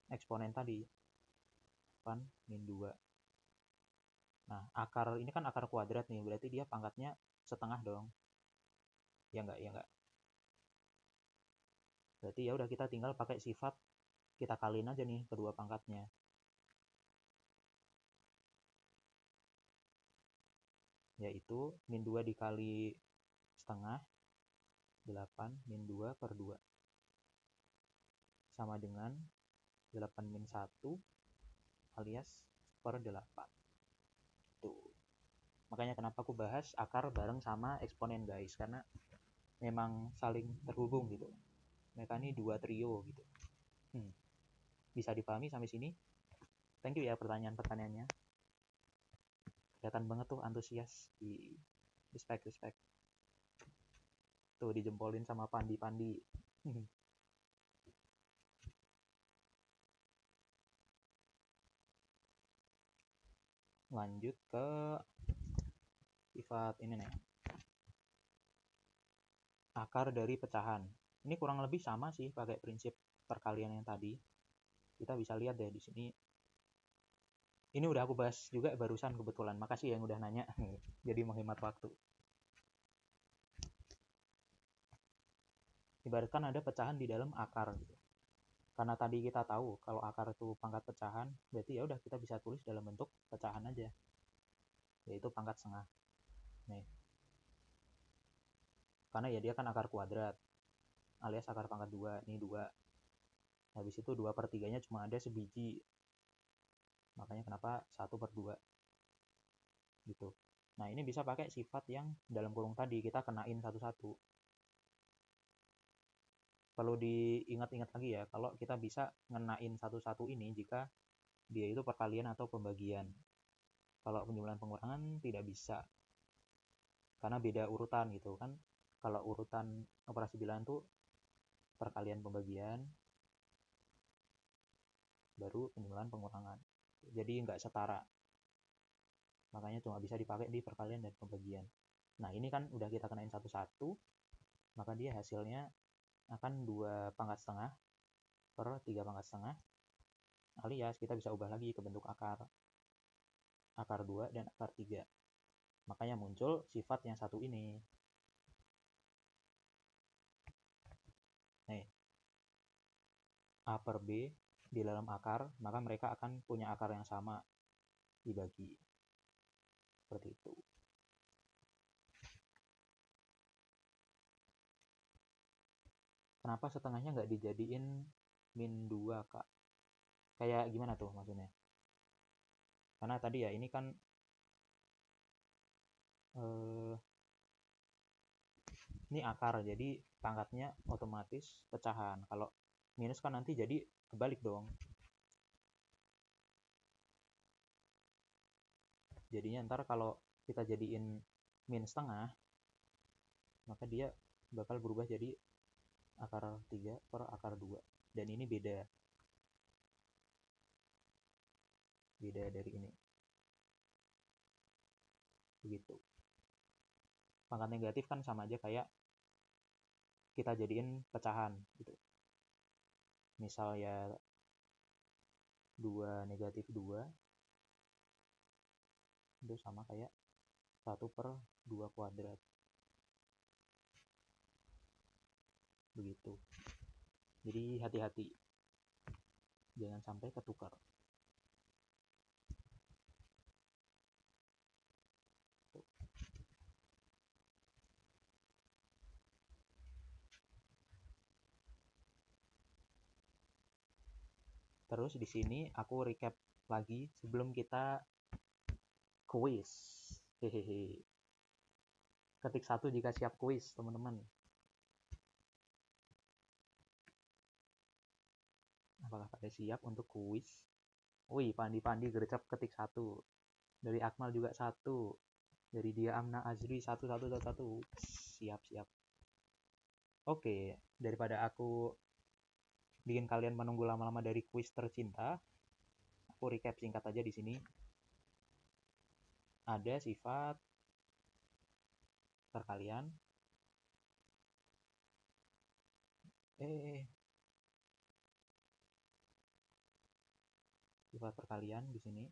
eksponen tadi, 8 min 2. Nah, akar ini kan akar kuadrat nih, berarti dia pangkatnya setengah dong. Ya enggak, ya enggak. Berarti ya udah kita tinggal pakai sifat, kita kaliin aja nih kedua pangkatnya. Yaitu min 2 dikali setengah, 8 min 2/2. Sama dengan 8 min 1 alias per 8. Tuh. Makanya kenapa aku bahas akar bareng sama eksponen guys, karena memang saling terhubung gitu. Mereka ini dua trio gitu. Bisa dipahami sampai sini? Thank you ya pertanyaan-pertanyaannya. Kelihatan banget tuh antusias, di respect. Tuh dijempolin sama Pandi. Lanjut ke sifat ini nih. Akar dari pecahan. Ini kurang lebih sama sih pakai prinsip perkalian yang tadi. Kita bisa lihat deh di sini. Ini udah aku bahas juga barusan kebetulan. Makasih yang udah nanya. Jadi menghemat waktu. Ibaratkan ada pecahan di dalam akar gitu. Karena tadi kita tahu kalau akar itu pangkat pecahan, berarti ya udah kita bisa tulis dalam bentuk pecahan aja. Yaitu pangkat setengah. Nih. Karena ya dia kan akar kuadrat alias akar pangkat 2. Ini 2. Habis itu 2/3-nya cuma ada sebiji. Makanya kenapa 1/2 gitu. Nah, ini bisa pakai sifat yang dalam kurung tadi, kita kenain satu-satu. Perlu diingat-ingat lagi ya, kalau kita bisa ngenain satu-satu ini jika dia itu perkalian atau pembagian. Kalau penjumlahan pengurangan tidak bisa, karena beda urutan gitu kan. Kalau urutan operasi bilangan tuh perkalian pembagian, baru penjumlahan pengurangan. Jadi nggak setara. Makanya cuma bisa dipakai di perkalian dan pembagian. Nah ini kan udah kita kenain satu-satu, maka dia hasilnya akan 2 pangkat setengah per 3 pangkat setengah, alias kita bisa ubah lagi ke bentuk akar 2 dan akar 3. Makanya muncul sifat yang satu ini. Nih, A per B di dalam akar, maka mereka akan punya akar yang sama dibagi. Seperti itu. Kenapa setengahnya nggak dijadiin min 2, Kak? Kayak gimana tuh maksudnya? Karena tadi ya ini kan ini akar, jadi pangkatnya otomatis pecahan. Kalau minus kan nanti jadi kebalik dong. Jadinya ntar kalau kita jadiin min setengah, maka dia bakal berubah jadi akar 3 per akar 2. Dan ini beda dari ini. Begitu. Pangkat negatif kan sama aja kayak kita jadiin pecahan gitu. Misal ya 2 negatif 2 itu sama kayak 1 per 2 kuadrat. Begitu. Jadi hati-hati. Jangan sampai ketukar. Terus di sini aku recap lagi sebelum kita kuis. Hehehe. Ketik 1 jika siap kuis, teman-teman. Apakah pada siap untuk kuis? Wih, Pandi gercep ketik 1. Dari Akmal juga 1. Dari dia Amna Azri 1. Siap. Oke, daripada aku bikin kalian menunggu lama-lama dari kuis tercinta, aku recap singkat aja di sini. Ada sifat perkalian. Sifat perkalian di sini.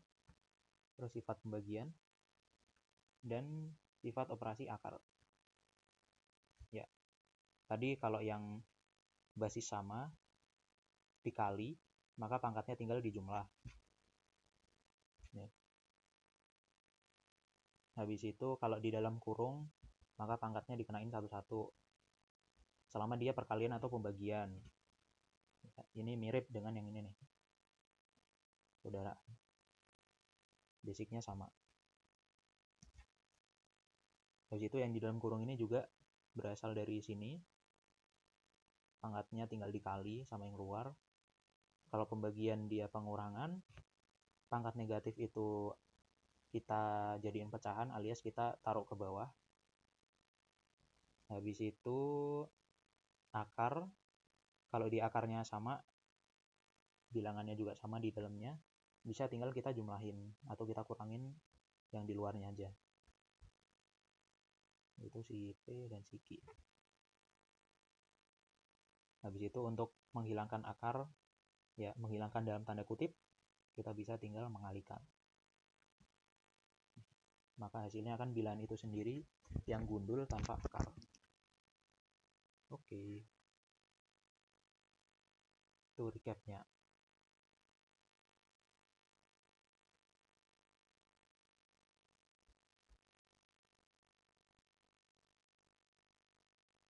Terus sifat pembagian dan sifat operasi akar. Ya. Tadi kalau yang basis sama dikali, maka pangkatnya tinggal dijumlah. Ya. Habis itu kalau di dalam kurung, maka pangkatnya dikenain satu-satu. Selama dia perkalian atau pembagian. Ini mirip dengan yang ini nih. Saudara. Basicnya sama. Habis itu yang di dalam kurung ini juga berasal dari sini. Pangkatnya tinggal dikali sama yang luar. Kalau pembagian dia pengurangan, pangkat negatif itu kita jadiin pecahan alias kita taruh ke bawah. Habis itu akar, kalau di akarnya sama, bilangannya juga sama di dalamnya, bisa tinggal kita jumlahin atau kita kurangin yang di luarnya aja. Itu si P dan si Q. Habis itu untuk menghilangkan akar, ya menghilangkan dalam tanda kutip, kita bisa tinggal mengalikan. Maka hasilnya akan bilangan itu sendiri yang gundul tanpa akar. Oke. Itu recapnya.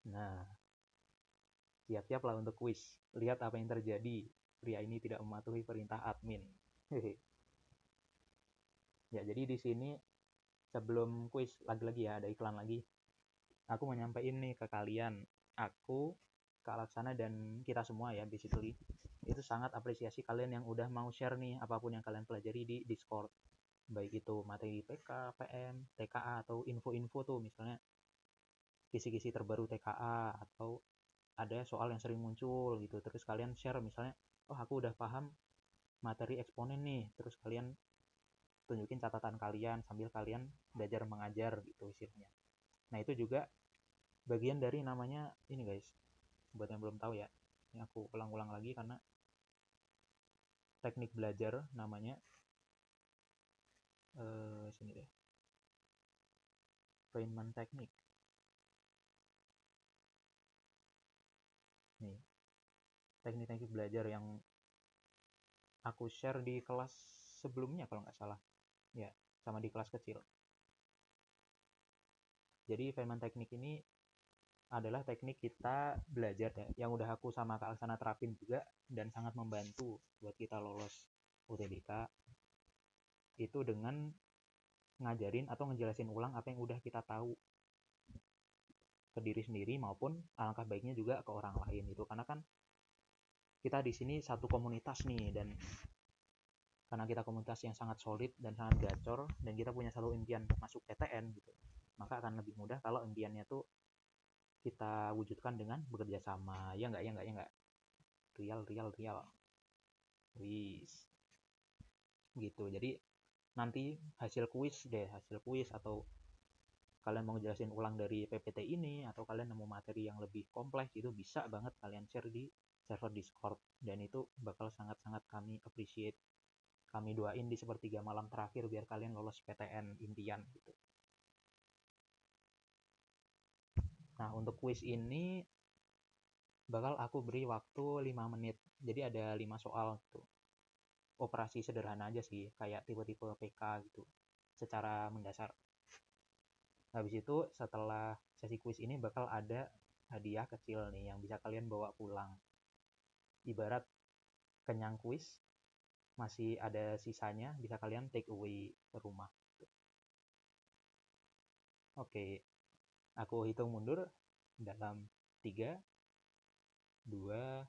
Nah, siap-siaplah untuk kuis. Lihat apa yang terjadi. Pria ini tidak mematuhi perintah admin. Ya, jadi di sini sebelum kuis lagi-lagi ya, ada iklan lagi. Aku mau nyampein nih ke kalian. Aku, Kak Laksana dan kita semua ya, basically. Itu sangat apresiasi kalian yang udah mau share nih apapun yang kalian pelajari di Discord. Baik itu materi PK, PM, TKA, atau info-info tuh misalnya kisi-kisi terbaru TKA, atau ada soal yang sering muncul gitu. Terus kalian share misalnya, oh aku udah paham materi eksponen nih. Terus kalian tunjukin catatan kalian sambil kalian belajar mengajar gitu istilahnya. Nah itu juga bagian dari namanya ini guys, buat yang belum tahu ya, ini aku ulang-ulang lagi karena teknik belajar namanya sini deh, Feynman Technique. Nih, teknik-teknik belajar yang aku share di kelas sebelumnya kalau nggak salah. Ya, sama di kelas kecil. Jadi Feynman Technique ini adalah teknik kita belajar ya, yang udah aku sama Kak Alsana terapin juga dan sangat membantu buat kita lolos UTBK. Itu dengan ngajarin atau ngejelasin ulang apa yang udah kita tahu ke diri sendiri maupun alangkah baiknya juga ke orang lain itu, karena kan kita di sini satu komunitas nih, dan karena kita komunitas yang sangat solid dan sangat gacor dan kita punya satu impian masuk PTN gitu, maka akan lebih mudah kalau impiannya tuh kita wujudkan dengan bekerja sama. Ya nggak, ya nggak, ya nggak. Real. Wis gitu. Jadi nanti hasil kuis atau kalian mau ngejelasin ulang dari PPT ini atau kalian nemu materi yang lebih kompleks, itu bisa banget kalian share di server Discord, dan itu bakal sangat-sangat kami appreciate. Kami doain di sepertiga malam terakhir biar kalian lolos PTN impian gitu. Nah, untuk kuis ini bakal aku beri waktu 5 menit. Jadi ada 5 soal gitu. Operasi sederhana aja sih, kayak tipe-tipe PK gitu, secara mendasar. Habis itu setelah sesi kuis ini bakal ada hadiah kecil nih yang bisa kalian bawa pulang. Ibarat kenyang kuis, masih ada sisanya, bisa kalian take away ke rumah. Oke, aku hitung mundur dalam 3, 2,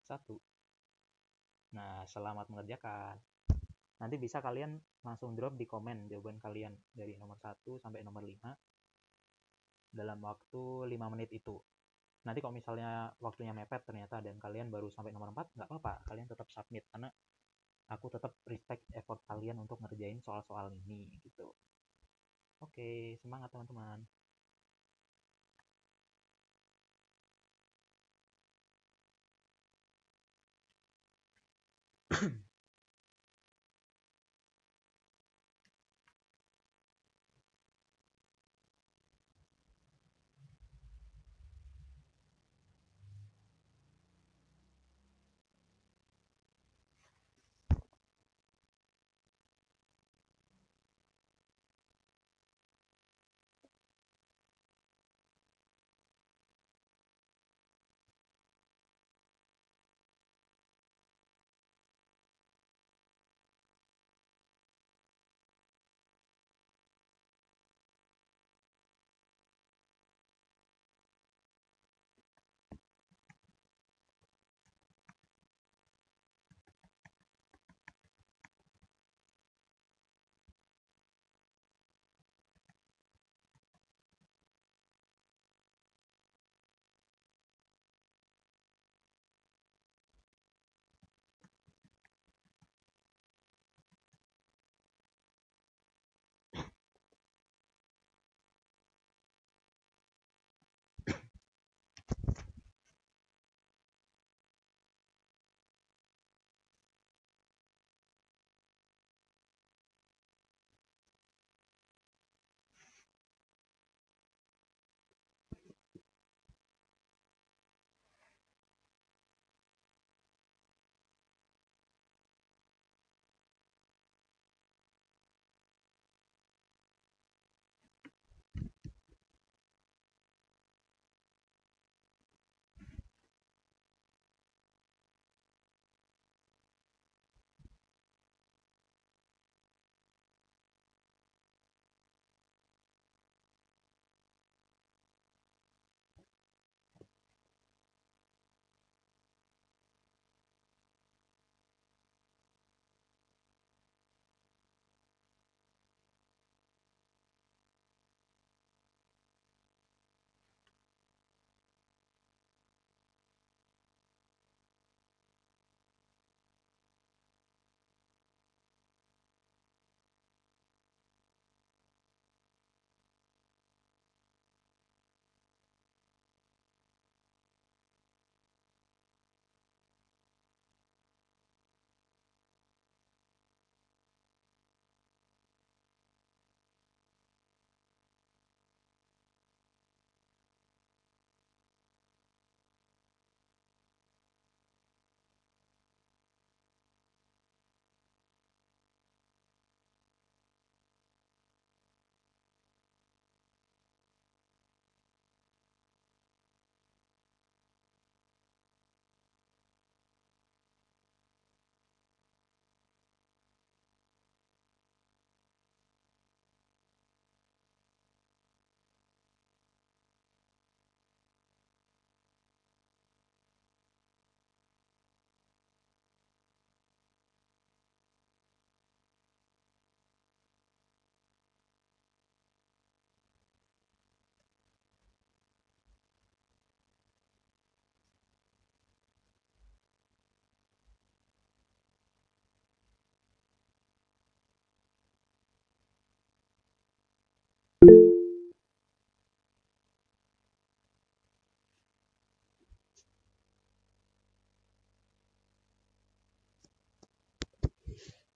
1. Nah, selamat mengerjakan. Nanti bisa kalian langsung drop di komen jawaban kalian dari nomor 1 sampai nomor 5 dalam waktu 5 menit itu. Nanti kalau misalnya waktunya mepet ternyata dan kalian baru sampai nomor 4, nggak apa-apa, kalian tetap submit karena aku tetap respect effort kalian untuk ngerjain soal-soal ini gitu. Oke, semangat teman-teman.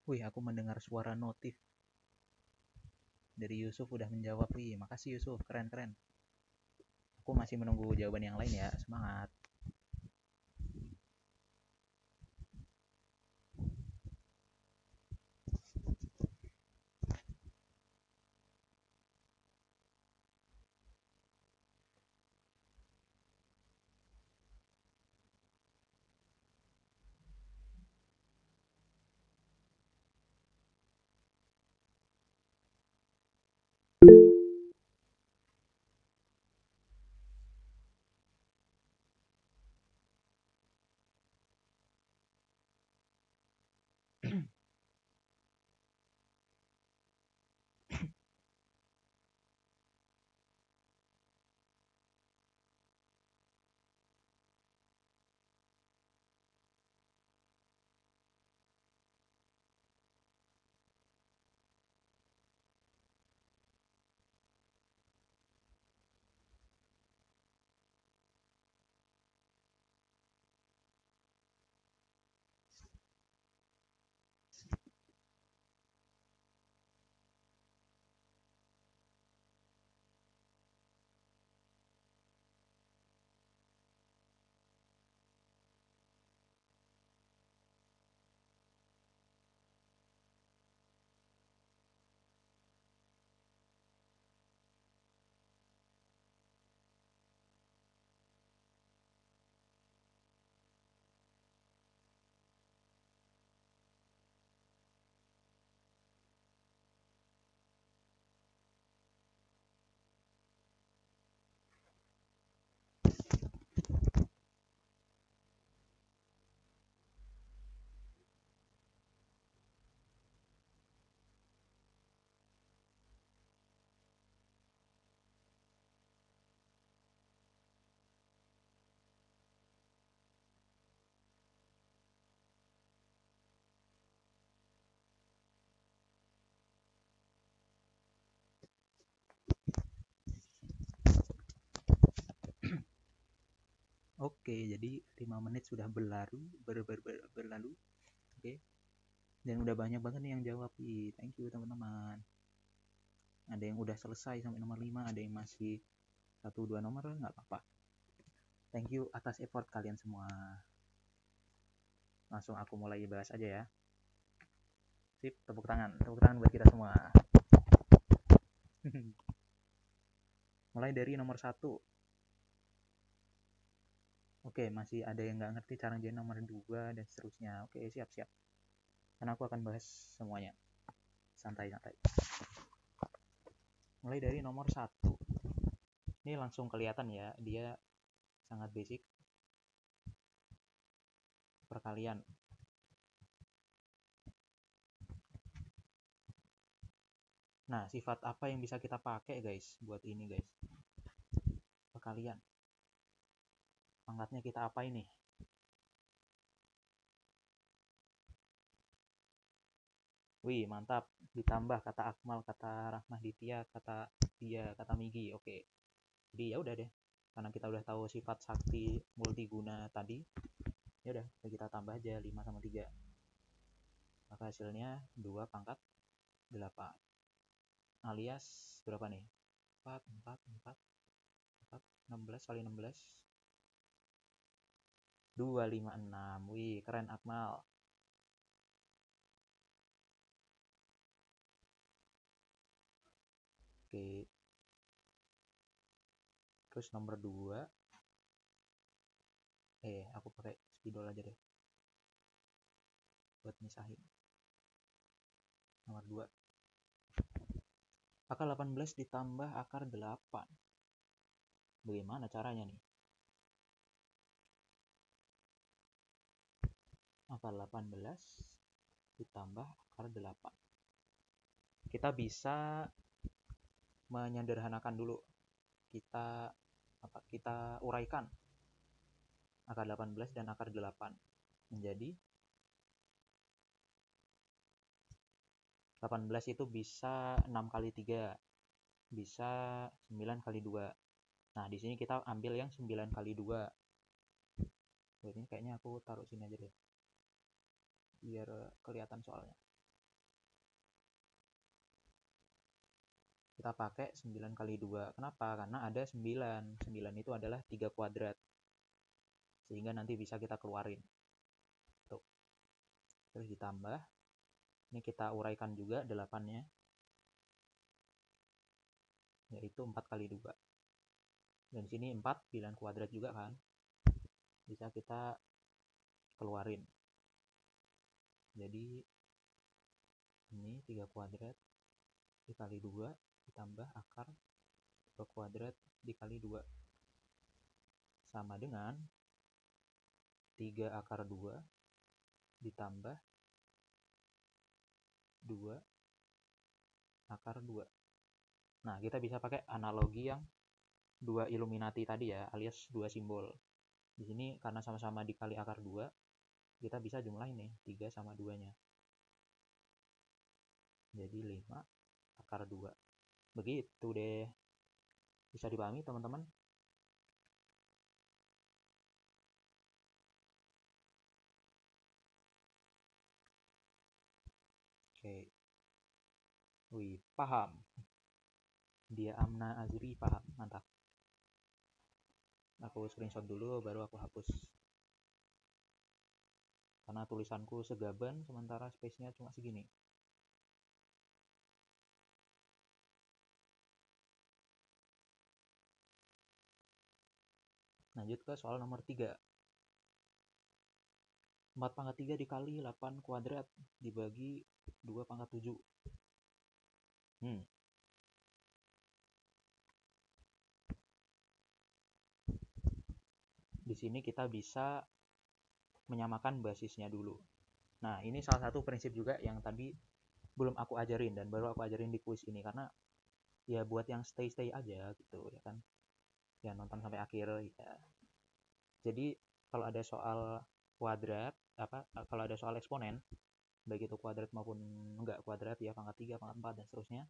Wih, aku mendengar suara notif dari Yusuf udah menjawab. Wih, makasih Yusuf, keren-keren. Aku masih menunggu jawaban yang lain ya, semangat. Oke, jadi 5 menit sudah berlalu. Oke. Dan udah banyak banget nih yang jawab. Thank you teman-teman. Ada yang udah selesai sampai nomor 5, ada yang masih 1-2 nomor, nggak apa-apa. Thank you atas effort kalian semua. Langsung aku mulai bahas aja ya. Sip, tepuk tangan buat kita semua. Mulai dari nomor 1. Oke, masih ada yang nggak ngerti cara jadi nomor 2 dan seterusnya. Oke, siap. Karena aku akan bahas semuanya. Santai-santai. Mulai dari nomor 1. Ini langsung kelihatan ya, dia sangat basic. Perkalian. Nah, sifat apa yang bisa kita pakai guys buat ini guys? Perkalian. Pangkatnya kita apa ini? Wih, mantap. Ditambah kata Akmal, kata Rahmaditya, kata dia, kata Migi. Oke. Jadi ya udah deh. Karena kita udah tahu sifat sakti multiguna tadi, ya udah kita tambah aja 5 sama 3. Maka hasilnya 2 pangkat 8. Alias berapa nih? 4, 16 kali 16. 256. Wih, keren Akmal. Oke. Terus nomor 2. Aku pakai spidol aja deh. Buat misahin. Nomor 2. Akar 18 ditambah akar 8. Bagaimana caranya nih? Akar 18 ditambah akar 8. Kita bisa menyederhanakan dulu. Kita uraikan akar 18 dan akar 8 menjadi 18 itu bisa 6 kali 3, bisa 9 kali 2. Nah, di sini kita ambil yang 9 kali 2. Ini kayaknya aku taruh sini aja deh, biar kelihatan soalnya. kita pakai 9 kali 2. Kenapa? Karena ada 9. 9 itu adalah 3 kuadrat. Sehingga nanti bisa kita keluarin. Tuh. Terus ditambah. Ini kita uraikan juga 8-nya. Yaitu 4 kali 2. Dan di sini 4 bilangan kuadrat juga kan. Bisa kita keluarin. Jadi ini 3 kuadrat dikali 2 ditambah akar 2 kuadrat dikali 2 sama dengan 3 akar 2 ditambah 2 akar 2. Nah, kita bisa pakai analogi yang 2 Illuminati tadi ya, alias 2 simbol. Di sini karena sama-sama dikali akar 2, kita bisa jumlahin nih, 3 sama 2-nya. Jadi 5 akar 2. Begitu deh. Bisa dipahami teman-teman? Oke. Wih, paham. Dia Amna Azri paham. Mantap. Aku screenshot dulu, baru aku hapus. Karena tulisanku segaban, sementara space-nya cuma segini. Lanjut ke soal nomor 3. 4 pangkat 3 dikali 8 kuadrat dibagi 2 pangkat 7. Di sini kita bisa menyamakan basisnya dulu. Nah, ini salah satu prinsip juga yang tadi belum aku ajarin dan baru aku ajarin di kuis ini, karena ya buat yang stay aja gitu ya kan. Ya nonton sampai akhir ya. Jadi kalau ada soal kuadrat, kalau ada soal eksponen, baik itu kuadrat maupun enggak kuadrat ya, pangkat 3, pangkat 4 dan seterusnya,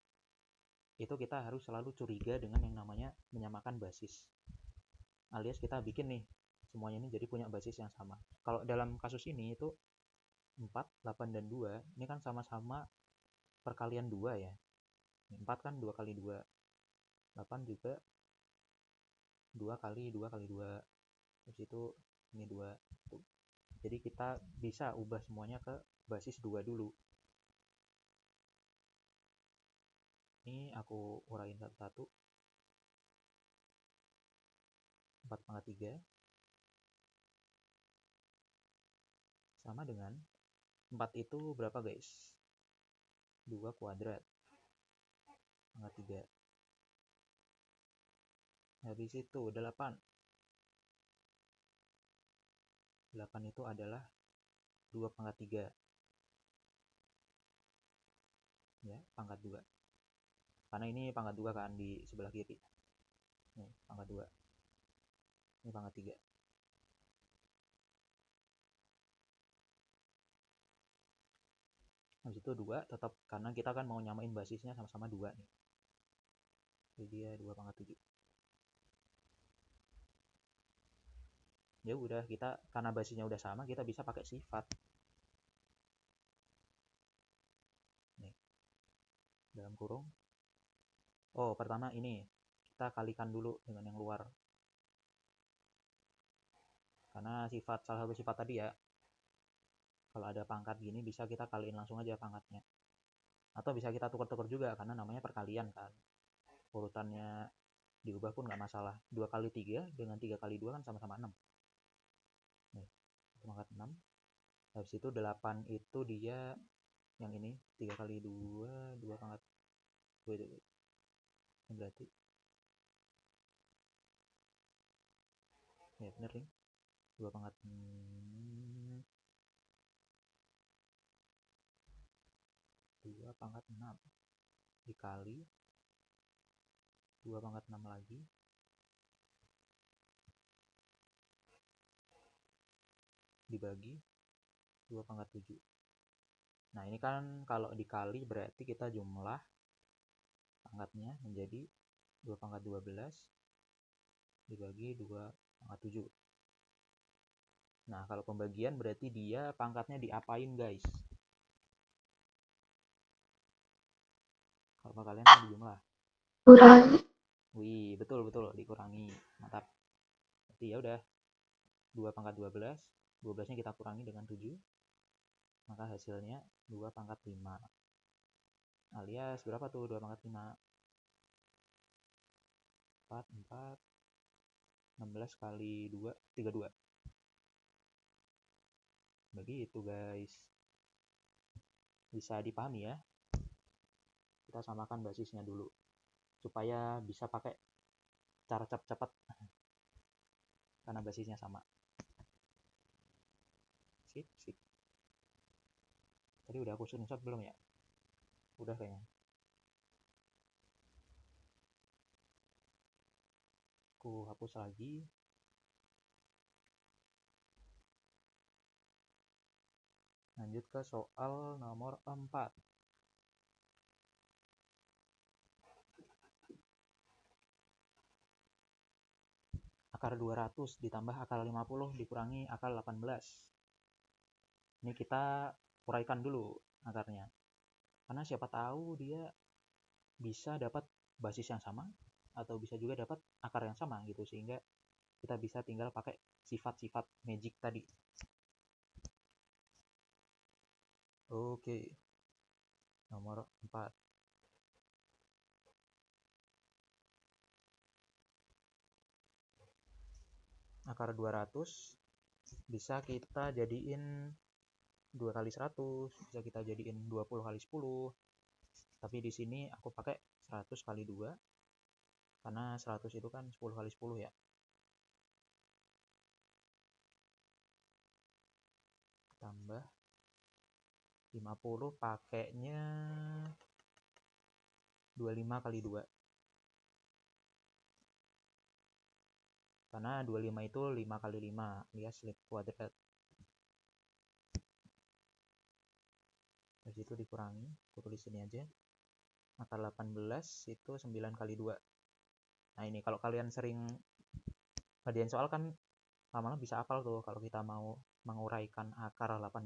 itu kita harus selalu curiga dengan yang namanya menyamakan basis. Alias kita bikin nih semuanya ini jadi punya basis yang sama. Kalau dalam kasus ini itu 4, 8 dan 2 ini kan sama-sama perkalian 2 ya. 4 kan 2 kali 2. 8 juga 2 kali 2 kali 2. Terus itu ini 2. Jadi kita bisa ubah semuanya ke basis 2 dulu. Ini aku uraiin satu-satu. 4 pangkat 3 sama dengan 4 itu berapa guys? 2 kuadrat pangkat 3. Habis itu 8. 8 itu adalah 2 pangkat 3. Ya, pangkat 2. Karena ini pangkat 2 kan di sebelah kiri. Nih, pangkat 2. Ini pangkat 3. Habis itu 2 tetap, karena kita kan mau nyamain basisnya sama-sama 2 nih. Jadi dia 2 pangkat 7. Ya udah, kita karena basisnya udah sama, kita bisa pakai sifat. Nih. Dalam kurung. Oh, pertama ini kita kalikan dulu dengan yang luar. Karena salah satu sifat tadi ya, kalau ada pangkat gini bisa kita kaliin langsung aja pangkatnya. Atau bisa kita tuker-tuker juga karena namanya perkalian kan. Urutannya diubah pun nggak masalah. 2 kali 3 dengan 3 kali 2 kan sama-sama 6. Nih, pangkat 6. Habis itu 8 itu dia yang ini 3 kali 2, 2 pangkat 2 itu. Ini berarti ya bener nih. 2 pangkat 2 pangkat 6 dikali 2 pangkat 6 lagi dibagi 2 pangkat 7. Nah, ini kan kalau dikali berarti kita jumlah pangkatnya menjadi 2 pangkat 12 dibagi 2 pangkat 7. Nah, kalau pembagian berarti dia pangkatnya diapain guys? Kalau kalian kan dijumlah. Kurangi. Wih, betul betul dikurangi. Mantap. Berarti ya udah 2 pangkat 12. 12-nya kita kurangi dengan 7. Maka hasilnya 2 pangkat 5. Alias berapa tuh 2 pangkat 5? 4, 4, 16 kali 2, 32. Begitu guys. Bisa dipahami ya. Kita samakan basisnya dulu. Supaya bisa pakai cara cepat-cepat. Karena basisnya sama. Sip, sip. Tadi udah aku screenshot belum ya? Udah kayaknya. Aku hapus lagi. Lanjut ke soal nomor 4. Akar 200 ditambah akar 50 dikurangi akar 18. Ini kita uraikan dulu akarnya. Karena siapa tahu dia bisa dapat basis yang sama atau bisa juga dapat akar yang sama gitu, sehingga kita bisa tinggal pakai sifat-sifat magic tadi. Oke. Nomor 4. Akar 200 bisa kita jadiin 2 kali 100, bisa kita jadiin 20 kali 10. Tapi di sini aku pakai 100 kali 2 karena 100 itu kan 10 kali 10 ya. Tambah 50 pakainya 25 kali 2. Karena 25 itu 5 kali 5 alias 5 kuadrat. Terus itu dikurangi, aku tulis ini aja. Akar 18 itu 9 kali 2. Nah ini kalau kalian sering ngerjain soal kan lama-lama bisa hafal tuh. Kalau kita mau menguraikan akar 18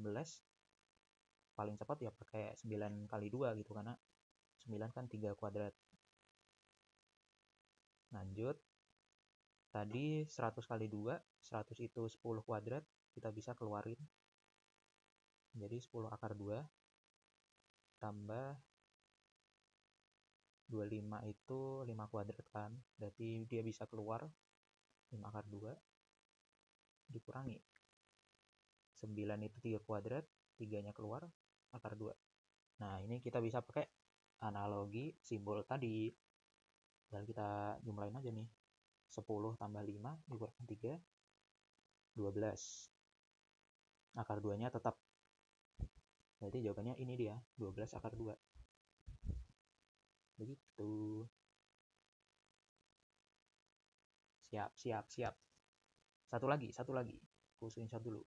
paling cepat ya pakai 9 kali 2 gitu, karena 9 kan 3 kuadrat. Lanjut. Tadi 100 kali 2, 100 itu 10 kuadrat, kita bisa keluarin. Jadi 10 akar 2 tambah 25 itu 5 kuadrat kan. Berarti dia bisa keluar 5 akar 2 dikurangi 9 itu 3 kuadrat, 3-nya keluar, akar 2. Nah ini kita bisa pakai analogi simbol tadi. Dan kita jumlahin aja nih. 10 tambah 5 dikurangin 3, 12. Akar 2-nya tetap. Berarti jawabannya ini dia, 12 akar 2. Begitu. Siap, siap, siap. Satu lagi. Aku screenshot dulu.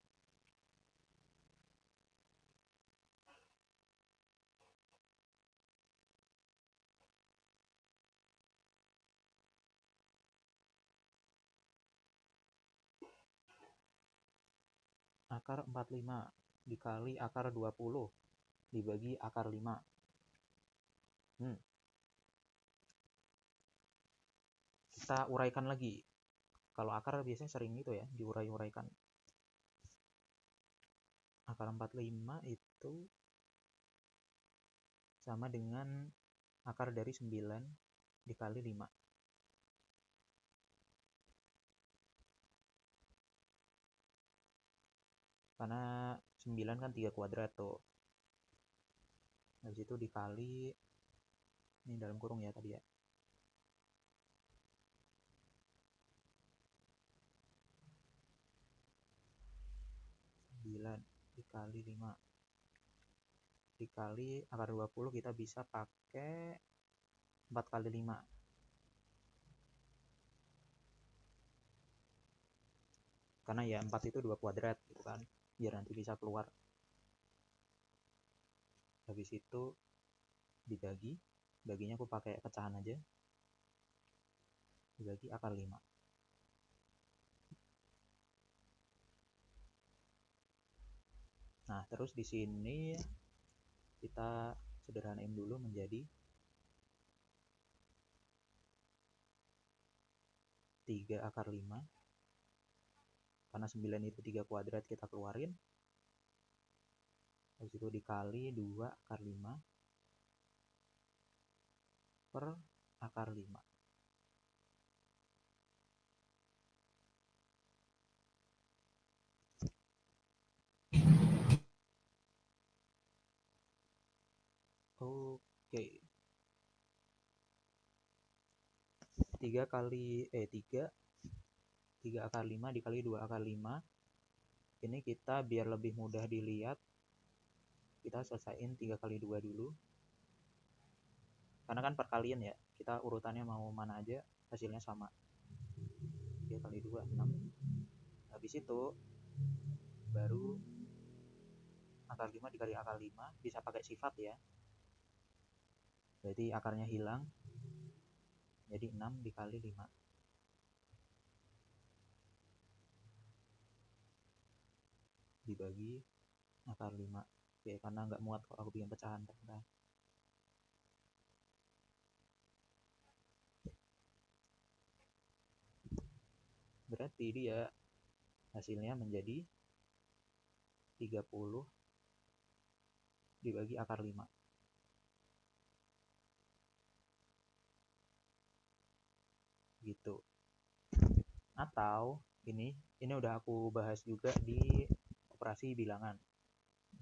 Akar 45 dikali akar 20 dibagi akar 5. Kita uraikan lagi. Kalau akar biasanya sering itu ya, diurai-uraikan. Akar 45 itu sama dengan akar dari 9 dikali 5. Karena 9 kan 3 kuadrat tuh. Habis itu dikali, ini dalam kurung ya tadi ya. 9 dikali 5 dikali akar 20, kita bisa pakai 4 kali 5. Karena ya 4 itu 2 kuadrat gitu kan, biar nanti bisa keluar. Habis itu dibagi, baginya aku pakai pecahan aja, dibagi akar 5. Nah terus di sini kita sederhanain dulu menjadi 3 akar 5. Karena 9 itu 3 kuadrat, kita keluarin. Habis itu dikali 2 akar 5 per akar 5. Oke. 3 akar 5 dikali 2 akar 5. Ini kita biar lebih mudah dilihat, kita selesaiin 3 kali 2 dulu. Karena kan perkalian ya, kita urutannya mau mana aja, hasilnya sama. 3 kali 2, 6. Habis itu baru akar 5 dikali akar 5, bisa pakai sifat ya. Berarti akarnya hilang, jadi 6 dikali 5. Dibagi akar 5. Oke, karena nggak muat kok aku bikin pecahan. Berarti dia hasilnya menjadi 30 dibagi akar 5. Gitu. Atau ini udah aku bahas juga di operasi bilangan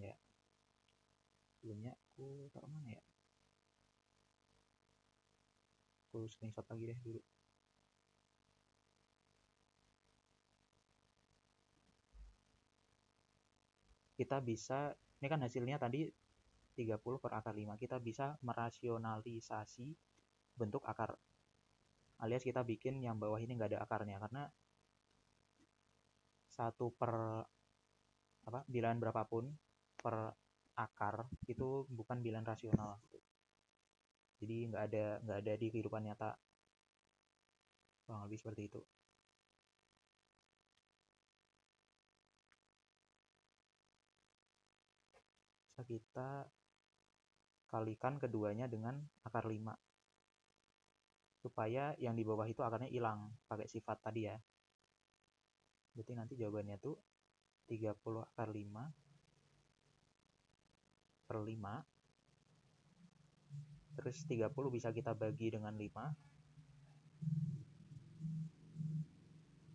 ya. Sebelumnya aku taruh mana ya? Aku screenshot lagi deh dulu. Kita bisa, ini kan hasilnya tadi 30 per akar 5. Kita bisa merasionalisasi bentuk akar. Alias kita bikin yang bawah ini nggak ada akarnya, karena 1 per bilangan berapapun per akar itu bukan bilangan rasional. Jadi nggak ada di kehidupan nyata. Kurang lebih seperti itu. Bisa kita kalikan keduanya dengan akar 5. Supaya yang di bawah itu akarnya hilang pakai sifat tadi ya. Berarti nanti jawabannya tuh 30 akar 5 per 5. Terus 30 bisa kita bagi dengan 5.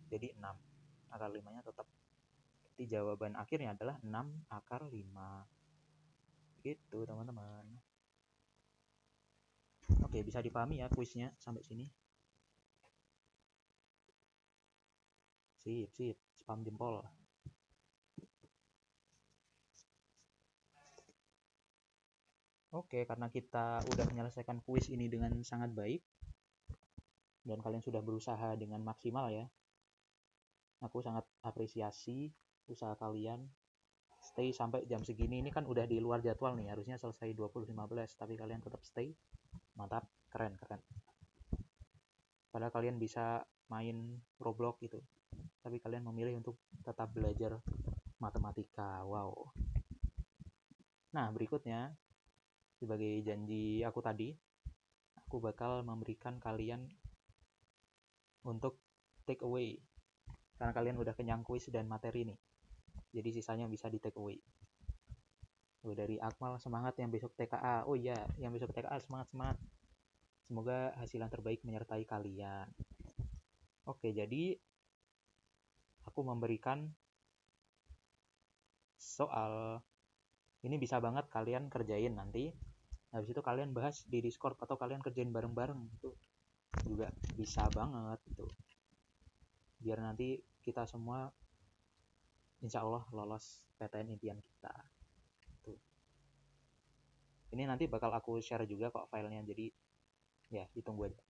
Jadi 6. Akar 5-nya tetap. Jadi jawaban akhirnya adalah 6 akar 5. Gitu teman-teman. Oke, bisa dipahami ya kuisnya sampai sini. Sip, spam jempol. Oke, karena kita udah menyelesaikan kuis ini dengan sangat baik dan kalian sudah berusaha dengan maksimal ya. Aku sangat apresiasi usaha kalian. Stay sampai jam segini, ini kan udah di luar jadwal nih, harusnya selesai 20.15, tapi kalian tetap stay. Mantap, keren. Padahal kalian bisa main Roblox gitu, tapi kalian memilih untuk tetap belajar matematika. Wow. Nah, berikutnya, sebagai janji aku tadi, aku bakal memberikan kalian untuk take away. Karena kalian udah kenyang kuis dan materi nih. Jadi sisanya bisa di take away. Dari Akmal, semangat yang besok TKA. Oh iya, yang besok TKA semangat. Semoga hasil yang terbaik menyertai kalian. Oke, jadi aku memberikan soal. Ini bisa banget kalian kerjain nanti. Habis itu kalian bahas di Discord atau kalian kerjain bareng-bareng. Itu juga bisa banget gitu. Biar nanti kita semua insya Allah lolos PTN impian kita. Tuh. Ini nanti bakal aku share juga kok filenya, jadi ya ditunggu aja.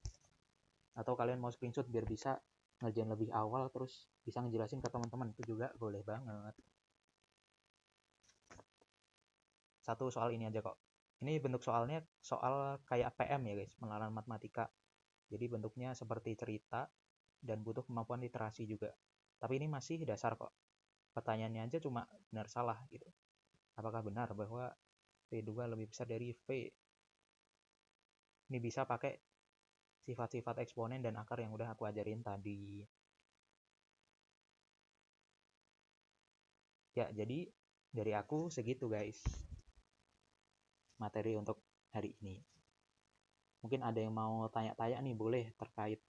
Atau kalian mau screenshot biar bisa ngerjain lebih awal terus bisa ngejelasin ke teman-teman, itu juga boleh banget. Satu soal ini aja kok. Ini bentuk soalnya soal kayak PM ya guys, pengenalan matematika. Jadi bentuknya seperti cerita dan butuh kemampuan literasi juga. Tapi ini masih dasar kok. Pertanyaannya aja cuma benar salah gitu. Apakah benar bahwa V2 lebih besar dari V? Ini bisa pakai sifat-sifat eksponen dan akar yang udah aku ajarin tadi. Ya, jadi dari aku segitu guys materi untuk hari ini. Mungkin ada yang mau tanya-tanya nih, boleh, terkait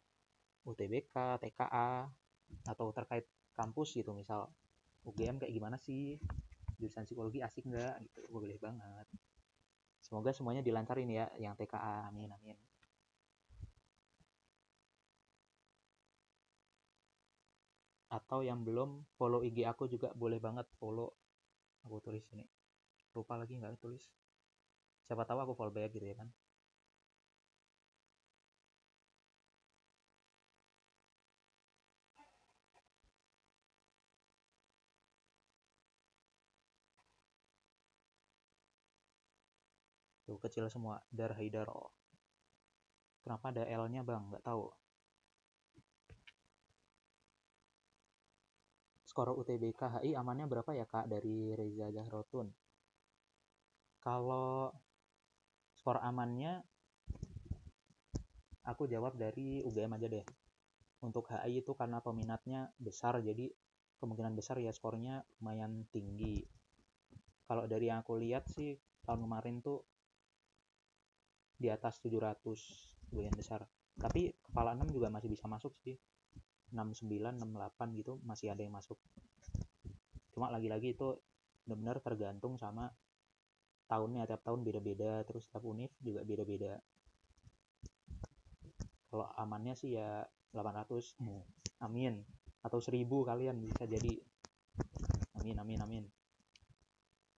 UTBK, TKA, atau terkait kampus gitu, misal UGM kayak gimana sih, jurusan psikologi asik nggak gitu, boleh banget. Semoga semuanya dilancarin ya yang TKA, amin amin. Atau yang belum follow IG aku juga boleh banget follow. Aku tulis ini, lupa lagi nggak tulis, siapa tahu aku follow back gitu ya kan. Tuh kecil semua, Dar Haidaro. Kenapa ada L-nya bang? Nggak tahu. Skor UTBK HI amannya berapa ya kak, dari Reza Zahrotun? Kalau skor amannya aku jawab dari UGM aja deh. Untuk HI itu karena peminatnya besar, jadi kemungkinan besar ya skornya lumayan tinggi. Kalau dari yang aku lihat sih tahun kemarin tuh di atas 700 lumayan besar. Tapi kepala 6 juga masih bisa masuk sih. 69, 68 gitu masih ada yang masuk. Cuma lagi-lagi itu benar-benar tergantung sama tahunnya, tiap tahun beda-beda, terus tiap univ juga beda-beda. Kalau amannya sih ya 800, amin, atau 1000 kalian bisa jadi, amin amin amin.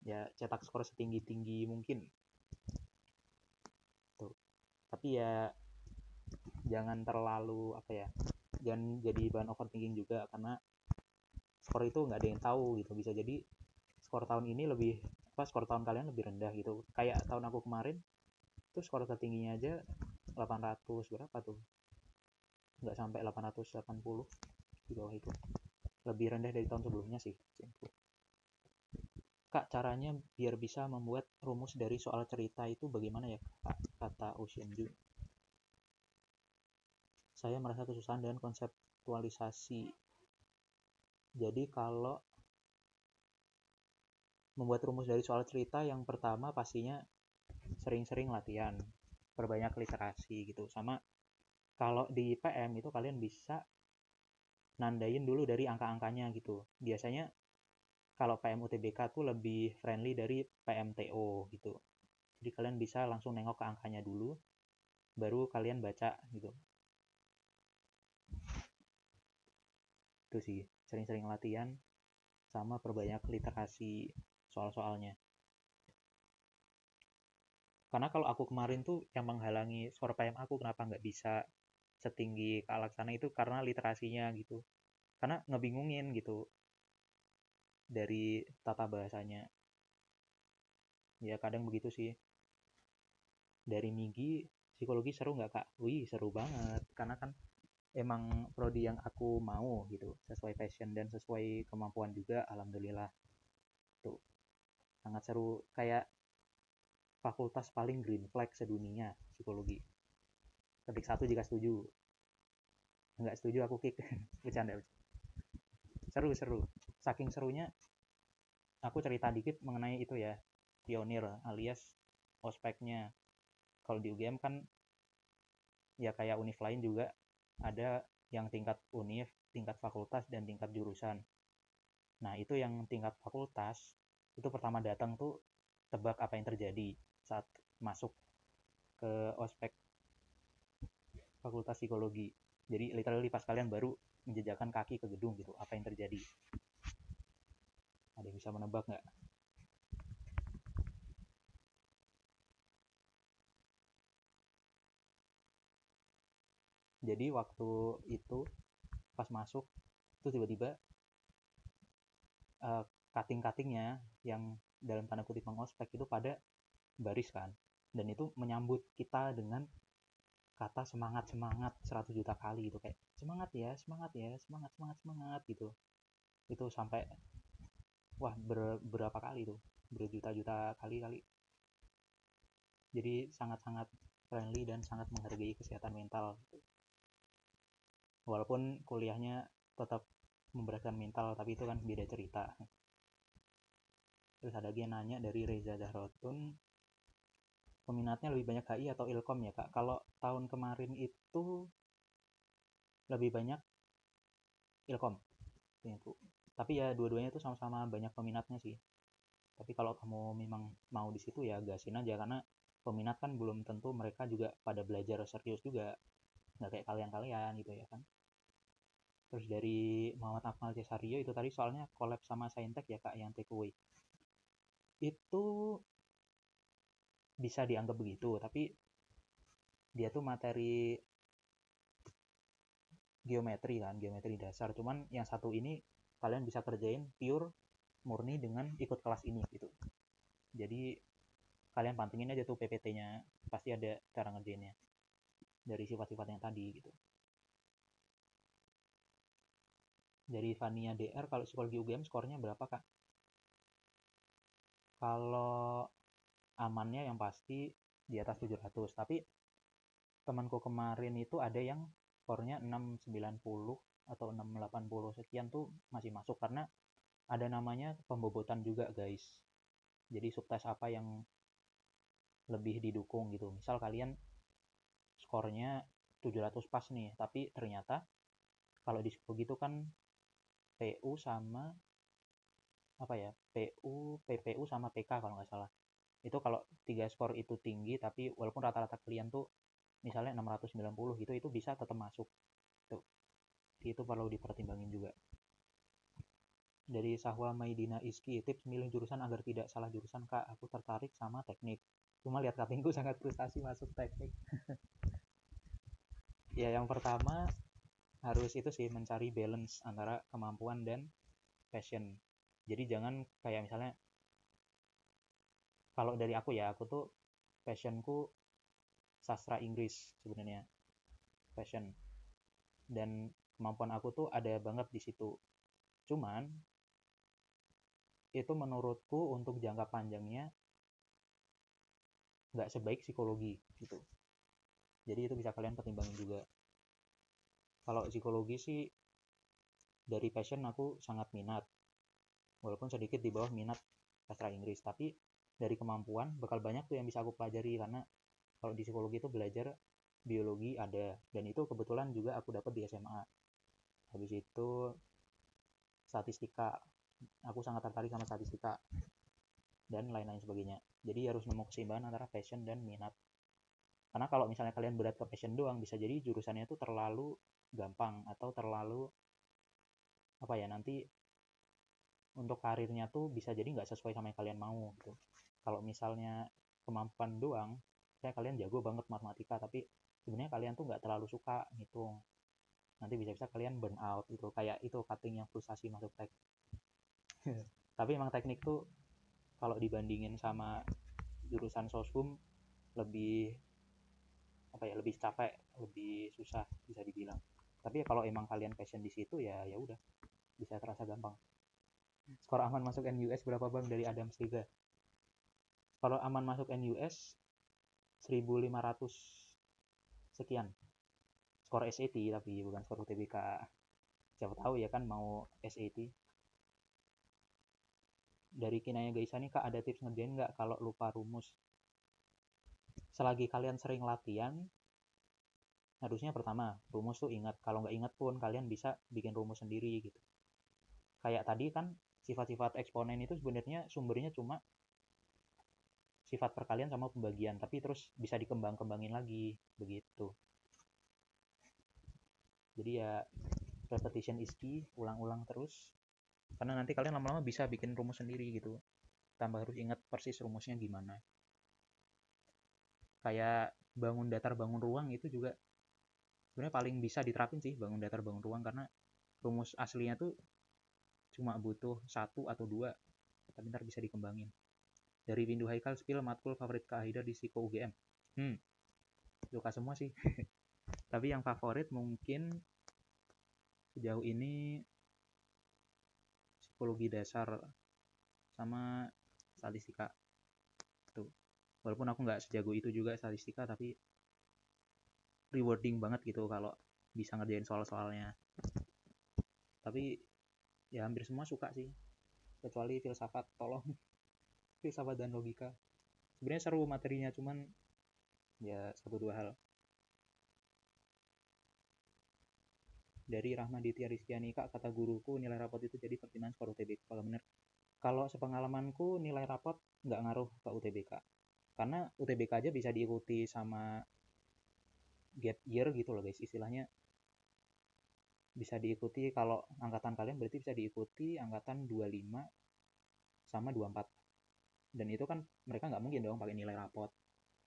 Ya cetak skor setinggi-tinggi mungkin tuh. Tapi ya jangan terlalu apa ya, jangan jadi bahan overthinking juga, karena skor itu nggak ada yang tahu gitu. Bisa jadi skor tahun ini lebih apa, skor tahun kalian lebih rendah gitu. Kayak tahun aku kemarin tuh skor tertingginya aja 800 berapa tuh, nggak sampai 880, di bawah itu, lebih rendah dari tahun sebelumnya sih. Kak, caranya biar bisa membuat rumus dari soal cerita itu bagaimana ya kak, kata Ocean Ju. Saya merasa kesusahan dengan konseptualisasi. Jadi kalau membuat rumus dari soal cerita, yang pertama pastinya sering-sering latihan, perbanyak literasi gitu. Sama kalau di PM itu kalian bisa nandain dulu dari angka-angkanya gitu. Biasanya kalau PM UTBK tuh lebih friendly dari PMTO gitu. Jadi kalian bisa langsung nengok ke angkanya dulu, baru kalian baca gitu. Itu sih, sering-sering latihan sama perbanyak literasi soal-soalnya. Karena kalau aku kemarin tuh yang menghalangi skor PM aku kenapa nggak bisa setinggi Kak Laksana itu karena literasinya gitu. Karena ngebingungin gitu dari tata bahasanya. Ya kadang begitu sih. Dari Migi, psikologi seru nggak Kak? Wih, seru banget. Karena kan emang prodi yang aku mau gitu, sesuai passion dan sesuai kemampuan juga, alhamdulillah. Tuh, sangat seru, kayak fakultas paling green flag sedunia psikologi. Ketik satu jika setuju, nggak setuju aku kick. Bercanda. Seru, saking serunya aku cerita dikit mengenai itu ya, pionir alias ospeknya. Kalau di UGM kan ya kayak univ lain juga ada yang tingkat univ, tingkat fakultas, dan tingkat jurusan. Nah itu yang tingkat fakultas itu pertama datang tuh tebak apa yang terjadi saat masuk ke ospek fakultas psikologi. Jadi literally pas kalian baru menjejakkan kaki ke gedung gitu, apa yang terjadi? Ada yang bisa menebak nggak? Jadi waktu itu pas masuk itu tiba-tiba uh, cutting-cuttingnya yang dalam tanda kutip mengospek itu pada baris kan, dan itu menyambut kita dengan kata semangat semangat 100 juta kali gitu, kayak semangat ya, semangat ya, semangat semangat semangat gitu. Itu sampai wah berapa kali tuh, berjuta-juta kali kali. Jadi sangat-sangat friendly dan sangat menghargai kesehatan mental. Walaupun kuliahnya tetap memberatkan mental, tapi itu kan beda cerita. Terus ada lagi yang nanya dari Reza Zahrotun, peminatnya lebih banyak HI atau Ilkom ya kak? Kalau tahun kemarin itu lebih banyak Ilkom. Tapi ya dua-duanya itu sama-sama banyak peminatnya sih. Tapi kalau kamu memang mau di situ ya gasin aja, karena peminat kan belum tentu mereka juga pada belajar serius juga, nggak kayak kalian-kalian gitu ya kan. Terus dari Muhammad Akmal Cesario itu tadi soalnya collab sama Saintek ya kak yang takeaway. Itu bisa dianggap begitu, tapi dia tuh materi geometri kan, geometri dasar. Cuman yang satu ini kalian bisa kerjain pure murni dengan ikut kelas ini gitu. Jadi kalian pantengin aja tuh PPT-nya, pasti ada cara ngerjainnya dari sifat-sifat yang tadi gitu. Dari Vania DR, kalau psikologi UGM skornya berapa kak? Kalau amannya yang pasti di atas 700, tapi temanku kemarin itu ada yang skornya 690 atau 680 sekian tuh masih masuk, karena ada namanya pembobotan juga guys. Jadi subtes apa yang lebih didukung gitu. Misal kalian skornya 700 pas nih, tapi ternyata kalau di psikologi itu kan PU sama apa ya, PPU sama PK kalau nggak salah. Itu kalau 3 skor itu tinggi, tapi walaupun rata-rata kalian tuh misalnya 690 gitu, itu bisa tetap masuk tuh. Itu perlu dipertimbangin juga. Dari Sahwa Maidina Iski, tips milih jurusan agar tidak salah jurusan kak, aku tertarik sama teknik, cuma lihat cuttingku sangat frustasi masuk teknik. Ya yang pertama harus itu sih, mencari balance antara kemampuan dan passion. Jadi jangan kayak misalnya, kalau dari aku ya, aku tuh passionku sastra Inggris sebenarnya, passion, dan kemampuan aku tuh ada banget di situ. Cuman itu menurutku untuk jangka panjangnya nggak sebaik psikologi gitu. Jadi itu bisa kalian pertimbangin juga. Kalau psikologi sih dari passion aku sangat minat, walaupun sedikit di bawah minat sastra Inggris, tapi dari kemampuan bakal banyak tuh yang bisa aku pelajari, karena kalau di psikologi itu belajar biologi ada, dan itu kebetulan juga aku dapat di SMA. Habis itu statistika, aku sangat tertarik sama statistika dan lain-lain sebagainya. Jadi harus nemu keseimbangan antara passion dan minat. Karena kalau misalnya kalian berat ke passion doang, bisa jadi jurusannya itu terlalu gampang atau terlalu apa ya, nanti untuk karirnya tuh bisa jadi nggak sesuai sama yang kalian mau gitu. Kalau misalnya kemampuan doang, saya kalian jago banget matematika, tapi sebenarnya kalian tuh nggak terlalu suka ngitung, nanti bisa-bisa kalian burn out gitu, kayak itu cutting yang frustasi masuk tek. Tapi emang teknik tuh kalau dibandingin sama jurusan sosum lebih apa ya, lebih capek, lebih susah bisa dibilang. Tapi ya kalau emang kalian passion di situ ya ya udah, bisa terasa gampang. Skor aman masuk NUS berapa bang dari Adam Sega? Kalau aman masuk NUS 1500 sekian. Skor SAT tapi bukan skor UTBK. Siapa tahu ya kan mau SAT. Dari Kinaya Gaisa nih kak, ada tips ngerjain nggak kalau lupa rumus? Selagi kalian sering latihan, harusnya pertama rumus tuh ingat. Kalau nggak ingat pun kalian bisa bikin rumus sendiri gitu. Kayak tadi kan sifat-sifat eksponen itu sebenarnya sumbernya cuma sifat perkalian sama pembagian, tapi terus bisa dikembang-kembangin lagi begitu. Jadi ya repetition is key, ulang-ulang terus, karena nanti kalian lama-lama bisa bikin rumus sendiri gitu, tambah harus ingat persis rumusnya gimana. Kayak bangun datar bangun ruang itu juga sebenarnya paling bisa diterapin sih, bangun datar bangun ruang, karena rumus aslinya tuh cuma butuh satu atau dua, tapi ntar bisa dikembangin. Dari Windu Haikal, spill matkul favorit Kak Haidar di Psiko UGM. Suka semua sih. Tapi yang favorit mungkin sejauh ini psikologi dasar sama statistika tuh. Walaupun aku nggak sejago itu juga statistika, tapi rewarding banget gitu kalau bisa ngerjain soal-soalnya. Tapi ya hampir semua suka sih, kecuali filsafat, tolong. Filsafat dan logika sebenarnya seru materinya, cuman ya satu dua hal. Dari Rahmaditya Rizkyani, Kak, kata guruku nilai rapot itu jadi pertimbangan skor UTBK. Kalau bener, kalau sepengalamanku nilai rapot nggak ngaruh ke UTBK, karena UTBK aja bisa diikuti sama gap year gitu loh guys, istilahnya bisa diikuti. Kalau angkatan kalian berarti bisa diikuti angkatan 25 sama 24, dan itu kan mereka nggak mungkin dong pakai nilai rapot.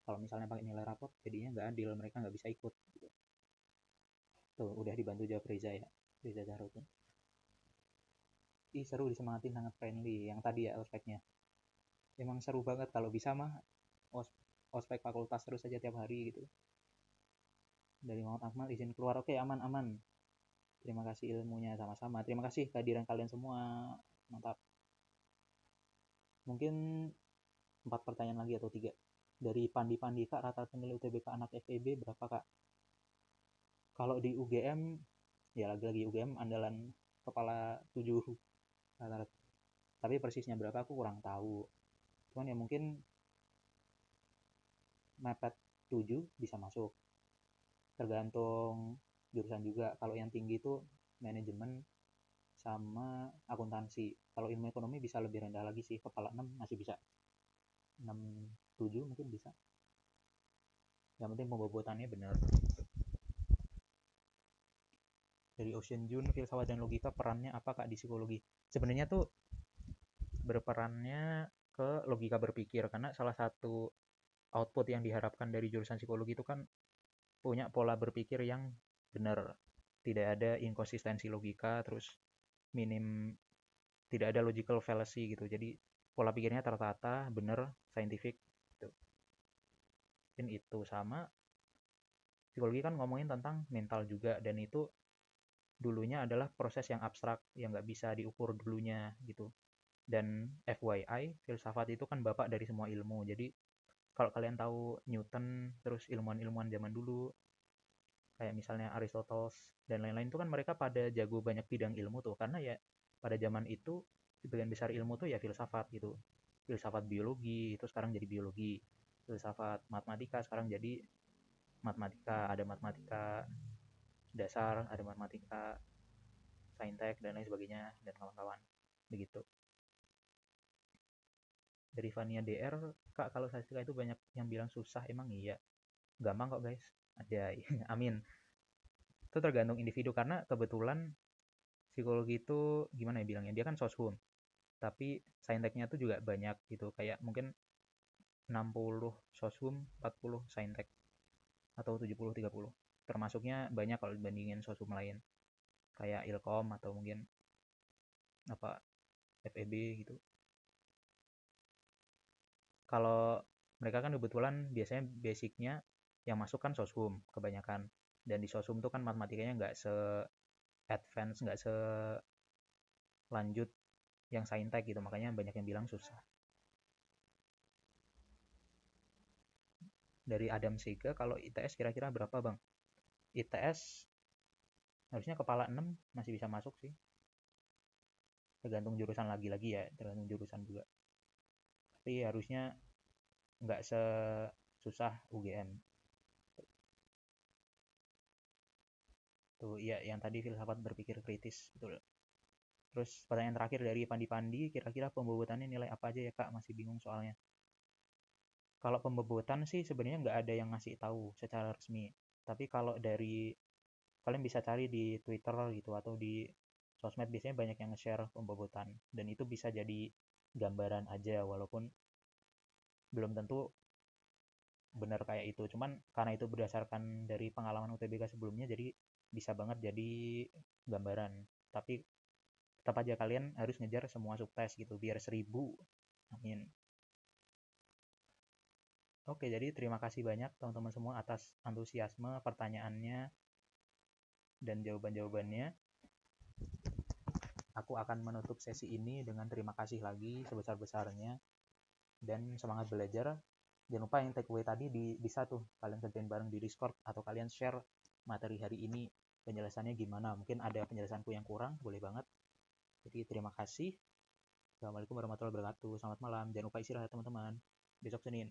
Kalau misalnya pakai nilai rapot jadinya nggak adil, mereka nggak bisa ikut gitu. Tuh udah dibantu jawab Reza ya, Reza Zahrudin. Ih seru, disemangatin, sangat friendly yang tadi ya ospeknya. Emang seru banget, kalau bisa mah ospek fakultas terus aja tiap hari gitu. Dari Muhammad Akmal, izin keluar. Oke, aman-aman. Terima kasih ilmunya, sama-sama. Terima kasih kehadiran kalian semua. Mantap. Mungkin 4 pertanyaan lagi atau 3. Dari Pandi Pandi, Kak, rata-rata nilai UTBK anak FEB berapa, Kak? Kalau di UGM, ya lagi-lagi UGM andalan kepala 7 rata-rata. Tapi persisnya berapa aku kurang tahu. Cuman ya mungkin mepet 7 bisa masuk. Tergantung jurusan juga. Kalau yang tinggi itu manajemen sama akuntansi. Kalau ilmu ekonomi bisa lebih rendah lagi sih, kepala 6 masih bisa. 6 7 mungkin bisa. Yang penting pembobotannya benar. Dari Ocean June, filsafat dan logika perannya apa, Kak, di psikologi? Sebenarnya tuh berperannya ke logika berpikir, karena salah satu output yang diharapkan dari jurusan psikologi itu kan punya pola berpikir yang benar, tidak ada inkonsistensi logika, terus minim, tidak ada logical fallacy gitu. Jadi pola pikirnya tertata, benar, scientific gitu. Mungkin itu. Sama psikologi kan ngomongin tentang mental juga, dan itu dulunya adalah proses yang abstrak yang nggak bisa diukur dulunya gitu. Dan FYI, filsafat itu kan bapak dari semua ilmu. Jadi kalau kalian tahu Newton, terus ilmuwan-ilmuwan zaman dulu kayak misalnya Aristoteles dan lain-lain, itu kan mereka pada jago banyak bidang ilmu tuh, karena ya pada zaman itu sebagian besar ilmu tuh ya filsafat gitu. Filsafat biologi itu sekarang jadi biologi, filsafat matematika sekarang jadi matematika, ada matematika dasar, ada matematika saintek dan lain sebagainya, dan kawan-kawan begitu. Dari Vania DR, Kak, kalau statistika itu banyak yang bilang susah, emang iya? Gampang kok guys, ada. Amin. Itu tergantung individu, karena kebetulan psikologi itu gimana ya bilangnya, dia kan soshum, tapi sainteknya tuh juga banyak gitu, kayak mungkin 60 soshum, 40 saintek, atau 70-30, termasuknya banyak kalau dibandingin soshum lain kayak Ilkom atau mungkin apa FEB gitu. Kalau mereka kan kebetulan biasanya basicnya yang masuk kan soshum kebanyakan, dan di soshum tuh kan matematikanya nggak se advance, nggak selanjut yang saintek gitu, makanya banyak yang bilang susah. Dari Adam Sega, kalau ITS kira-kira berapa, Bang? ITS harusnya kepala 6 masih bisa masuk sih, tergantung jurusan, lagi-lagi ya tergantung jurusan juga, tapi harusnya nggak sesusah UGM tuh. Iya, yang tadi filsafat berpikir kritis, betul. Terus pertanyaan terakhir dari Pandi Pandi, kira-kira pembobotannya nilai apa aja ya, Kak? Masih bingung soalnya. Kalau pembobotan sih sebenarnya nggak ada yang ngasih tahu secara resmi, tapi kalau dari kalian bisa cari di Twitter gitu atau di sosmed, biasanya banyak yang nge-share pembobotan, dan itu bisa jadi gambaran aja, walaupun belum tentu benar kayak itu. Cuman karena itu berdasarkan dari pengalaman UTBK sebelumnya, jadi bisa banget jadi gambaran. Tapi tetap aja kalian harus ngejar semua sukses gitu, biar 1000. Amin. Oke, jadi terima kasih banyak teman-teman semua atas antusiasme pertanyaannya dan jawaban-jawabannya. Aku akan menutup sesi ini dengan terima kasih lagi sebesar-besarnya dan semangat belajar. jangan lupa yang takeaway tadi bisa tuh kalian kerjain bareng di Discord, atau kalian share materi hari ini penjelasannya gimana. Mungkin ada penjelasanku yang kurang, boleh banget. Jadi terima kasih. Assalamualaikum warahmatullahi wabarakatuh. Selamat malam. Jangan lupa istirahat teman-teman. Besok Senin.